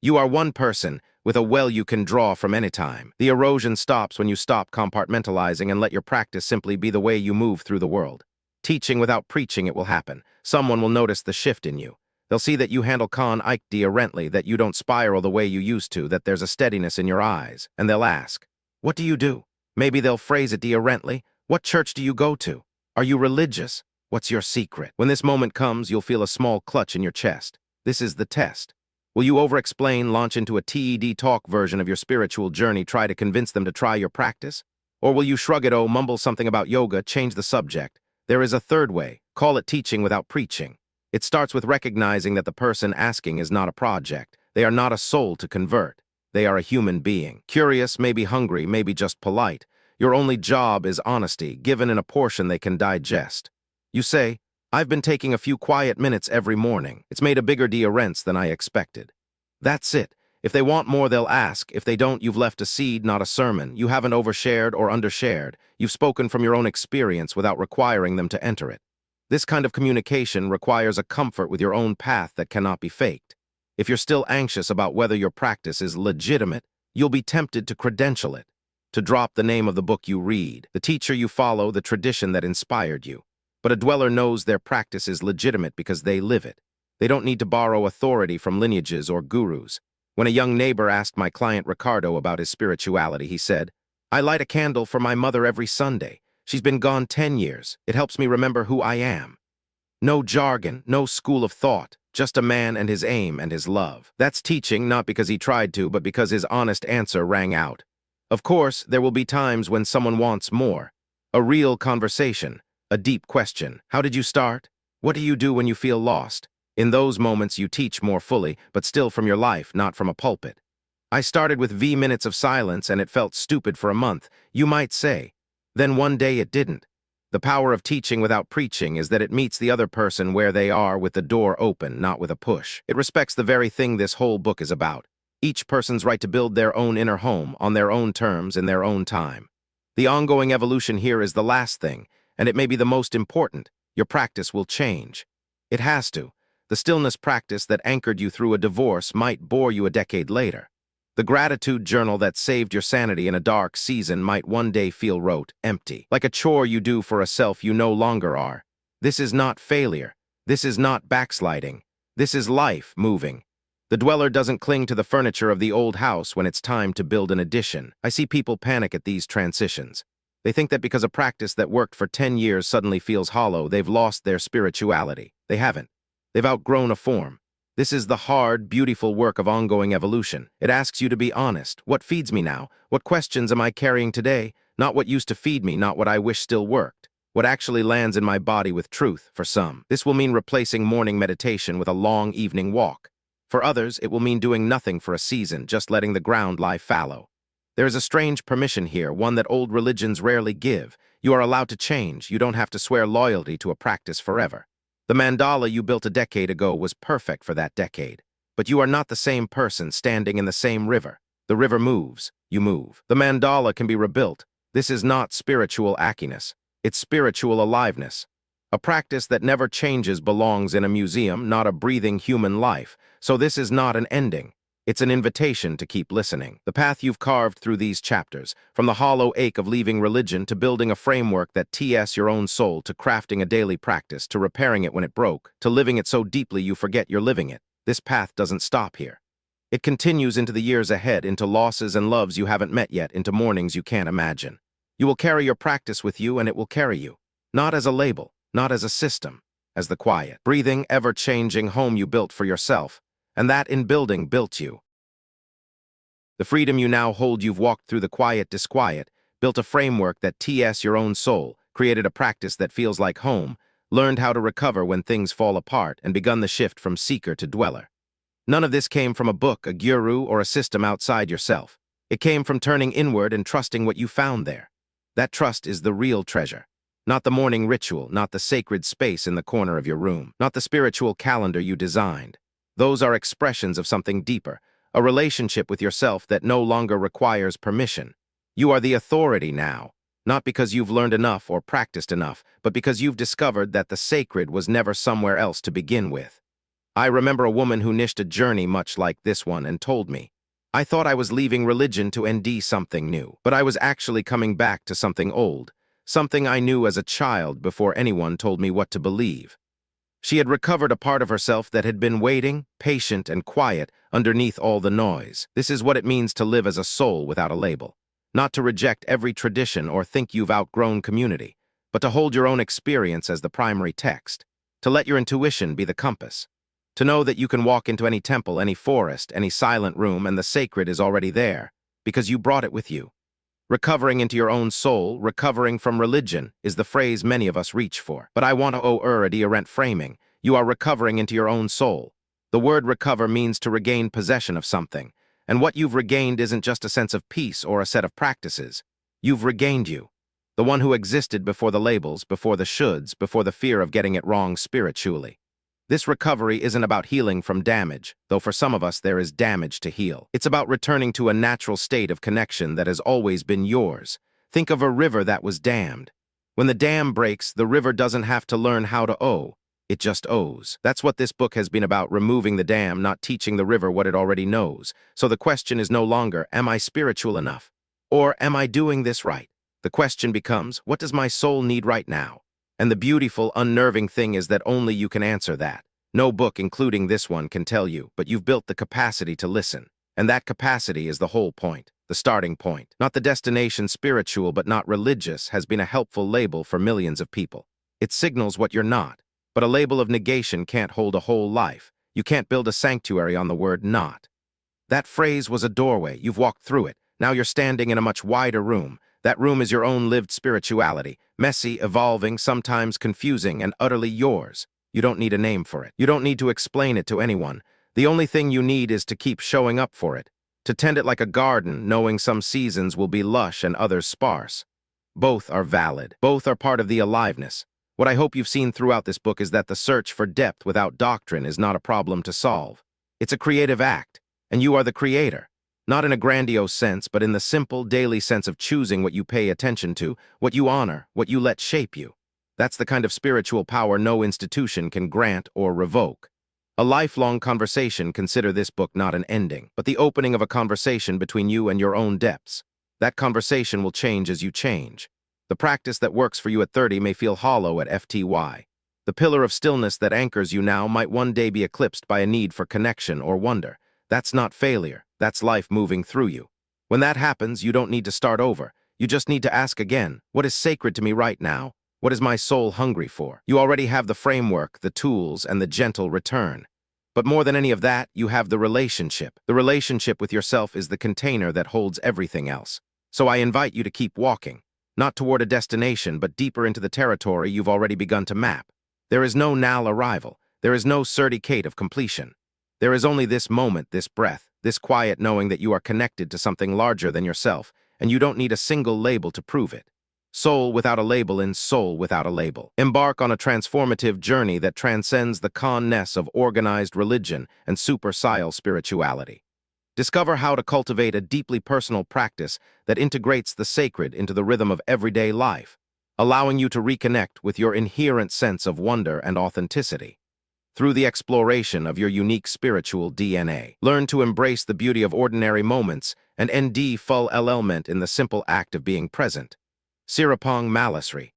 You are one person, with a well you can draw from any time. The erosion stops when you stop compartmentalizing and let your practice simply be the way you move through the world. Teaching without preaching, it will happen. Someone will notice the shift in you. They'll see that you handle con Ike differently, that you don't spiral the way you used to, that there's a steadiness in your eyes. And they'll ask, what do you do? Maybe they'll phrase it differently. What church do you go to? Are you religious? What's your secret? When this moment comes, you'll feel a small clutch in your chest. This is the test. Will you over-explain, launch into a TED talk version of your spiritual journey, try to convince them to try your practice? Or will you shrug it, mumble something about yoga, change the subject? There is a third way. Call it teaching without preaching. It starts with recognizing that the person asking is not a project. They are not a soul to convert. They are a human being. Curious, maybe hungry, maybe just polite. Your only job is honesty, given in a portion they can digest. You say, I've been taking a few quiet minutes every morning. It's made a bigger difference than I expected. That's it. If they want more, they'll ask. If they don't, you've left a seed, not a sermon. You haven't overshared or undershared. You've spoken from your own experience without requiring them to enter it. This kind of communication requires a comfort with your own path that cannot be faked. If you're still anxious about whether your practice is legitimate, you'll be tempted to credential it, to drop the name of the book you read, the teacher you follow, the tradition that inspired you. But a dweller knows their practice is legitimate because they live it. They don't need to borrow authority from lineages or gurus. When a young neighbor asked my client Ricardo about his spirituality, he said, I light a candle for my mother every Sunday. She's been gone 10 years. It helps me remember who I am. No jargon, no school of thought, just a man and his aim and his love. That's teaching, not because he tried to, but because his honest answer rang out. Of course, there will be times when someone wants more. A real conversation, a deep question. How did you start? What do you do when you feel lost? In those moments, you teach more fully, but still from your life, not from a pulpit. I started with V minutes of silence and it felt stupid for a month, you might say. Then one day it didn't. The power of teaching without preaching is that it meets the other person where they are with the door open, not with a push. It respects the very thing this whole book is about. Each person's right to build their own inner home on their own terms in their own time. The ongoing evolution here is the last thing, and it may be the most important. Your practice will change. It has to. The stillness practice that anchored you through a divorce might bore you a decade later. The gratitude journal that saved your sanity in a dark season might one day feel rote, empty, like a chore you do for a self you no longer are. This is not failure. This is not backsliding. This is life moving. The dweller doesn't cling to the furniture of the old house when it's time to build an addition. I see people panic at these transitions. They think that because a practice that worked for 10 years suddenly feels hollow, they've lost their spirituality. They haven't. They've outgrown a form. This is the hard, beautiful work of ongoing evolution. It asks you to be honest. What feeds me now? What questions am I carrying today? Not what used to feed me, not what I wish still worked. What actually lands in my body with truth, for some. This will mean replacing morning meditation with a long evening walk. For others, it will mean doing nothing for a season, just letting the ground lie fallow. There is a strange permission here, one that old religions rarely give. You are allowed to change. You don't have to swear loyalty to a practice forever. The mandala you built a decade ago was perfect for that decade. But you are not the same person standing in the same river. The river moves. You move. The mandala can be rebuilt. This is not spiritual ackiness. It's spiritual aliveness. A practice that never changes belongs in a museum, not a breathing human life. So this is not an ending. It's an invitation to keep listening. The path you've carved through these chapters, from the hollow ache of leaving religion to building a framework that TS your own soul, to crafting a daily practice, to repairing it when it broke, to living it so deeply you forget you're living it. This path doesn't stop here. It continues into the years ahead, into losses and loves you haven't met yet, into mornings you can't imagine. You will carry your practice with you and it will carry you. Not as a label, not as a system, as the quiet, breathing, ever-changing home you built for yourself. And that in building built you. The freedom you now hold, you've walked through the quiet disquiet, built a framework that TS your own soul, created a practice that feels like home, learned how to recover when things fall apart, and begun the shift from seeker to dweller. None of this came from a book, a guru, or a system outside yourself. It came from turning inward and trusting what you found there. That trust is the real treasure. Not the morning ritual, not the sacred space in the corner of your room, not the spiritual calendar you designed. Those are expressions of something deeper, a relationship with yourself that no longer requires permission. You are the authority now, not because you've learned enough or practiced enough, but because you've discovered that the sacred was never somewhere else to begin with. I remember a woman who nished a journey much like this one and told me, I thought I was leaving religion to ND something new, but I was actually coming back to something old, something I knew as a child before anyone told me what to believe. She had recovered a part of herself that had been waiting, patient, and quiet underneath all the noise. This is what it means to live as a soul without a label. Not to reject every tradition or think you've outgrown community, but to hold your own experience as the primary text. To let your intuition be the compass. To know that you can walk into any temple, any forest, any silent room, and the sacred is already there, because you brought it with you. Recovering into your own soul, recovering from religion, is the phrase many of us reach for. But I want to a different framing. You are recovering into your own soul. The word recover means to regain possession of something. And what you've regained isn't just a sense of peace or a set of practices. You've regained you. The one who existed before the labels, before the shoulds, before the fear of getting it wrong spiritually. This recovery isn't about healing from damage, though for some of us there is damage to heal. It's about returning to a natural state of connection that has always been yours. Think of a river that was dammed. When the dam breaks, the river doesn't have to learn how to owe. It just owes. That's what this book has been about, removing the dam, not teaching the river what it already knows. So the question is no longer, am I spiritual enough? Or am I doing this right? The question becomes, what does my soul need right now? And the beautiful, unnerving thing is that only you can answer that. No book, including this one, can tell you, but you've built the capacity to listen. And that capacity is the whole point, the starting point. Not the destination. Spiritual but not religious has been a helpful label for millions of people. It signals what you're not. But a label of negation can't hold a whole life. You can't build a sanctuary on the word not. That phrase was a doorway. You've walked through it. Now you're standing in a much wider room. That room is your own lived spirituality, messy, evolving, sometimes confusing, and utterly yours. You don't need a name for it. You don't need to explain it to anyone. The only thing you need is to keep showing up for it. To tend it like a garden, knowing some seasons will be lush and others sparse. Both are valid. Both are part of the aliveness. What I hope you've seen throughout this book is that the search for depth without doctrine is not a problem to solve. It's a creative act, and you are the creator. Not in a grandiose sense, but in the simple, daily sense of choosing what you pay attention to, what you honor, what you let shape you. That's the kind of spiritual power no institution can grant or revoke. A lifelong conversation. Consider this book not an ending, but the opening of a conversation between you and your own depths. That conversation will change as you change. The practice that works for you at 30 may feel hollow at FTY. The pillar of stillness that anchors you now might one day be eclipsed by a need for connection or wonder. That's not failure. That's life moving through you. When that happens, you don't need to start over. You just need to ask again, what is sacred to me right now? What is my soul hungry for? You already have the framework, the tools, and the gentle return. But more than any of that, you have the relationship. The relationship with yourself is the container that holds everything else. So I invite you to keep walking, not toward a destination, but deeper into the territory you've already begun to map. There is no now arrival. There is no certificate of completion. There is only this moment, this breath, this quiet knowing that you are connected to something larger than yourself, and you don't need a single label to prove it. Soul without a label in soul without a label. Embark on a transformative journey that transcends the con-ness of organized religion and super-scial spirituality. Discover how to cultivate a deeply personal practice that integrates the sacred into the rhythm of everyday life, allowing you to reconnect with your inherent sense of wonder and authenticity. Through the exploration of your unique spiritual DNA, learn to embrace the beauty of ordinary moments and ND full element in the simple act of being present. Sirapong Mallasri.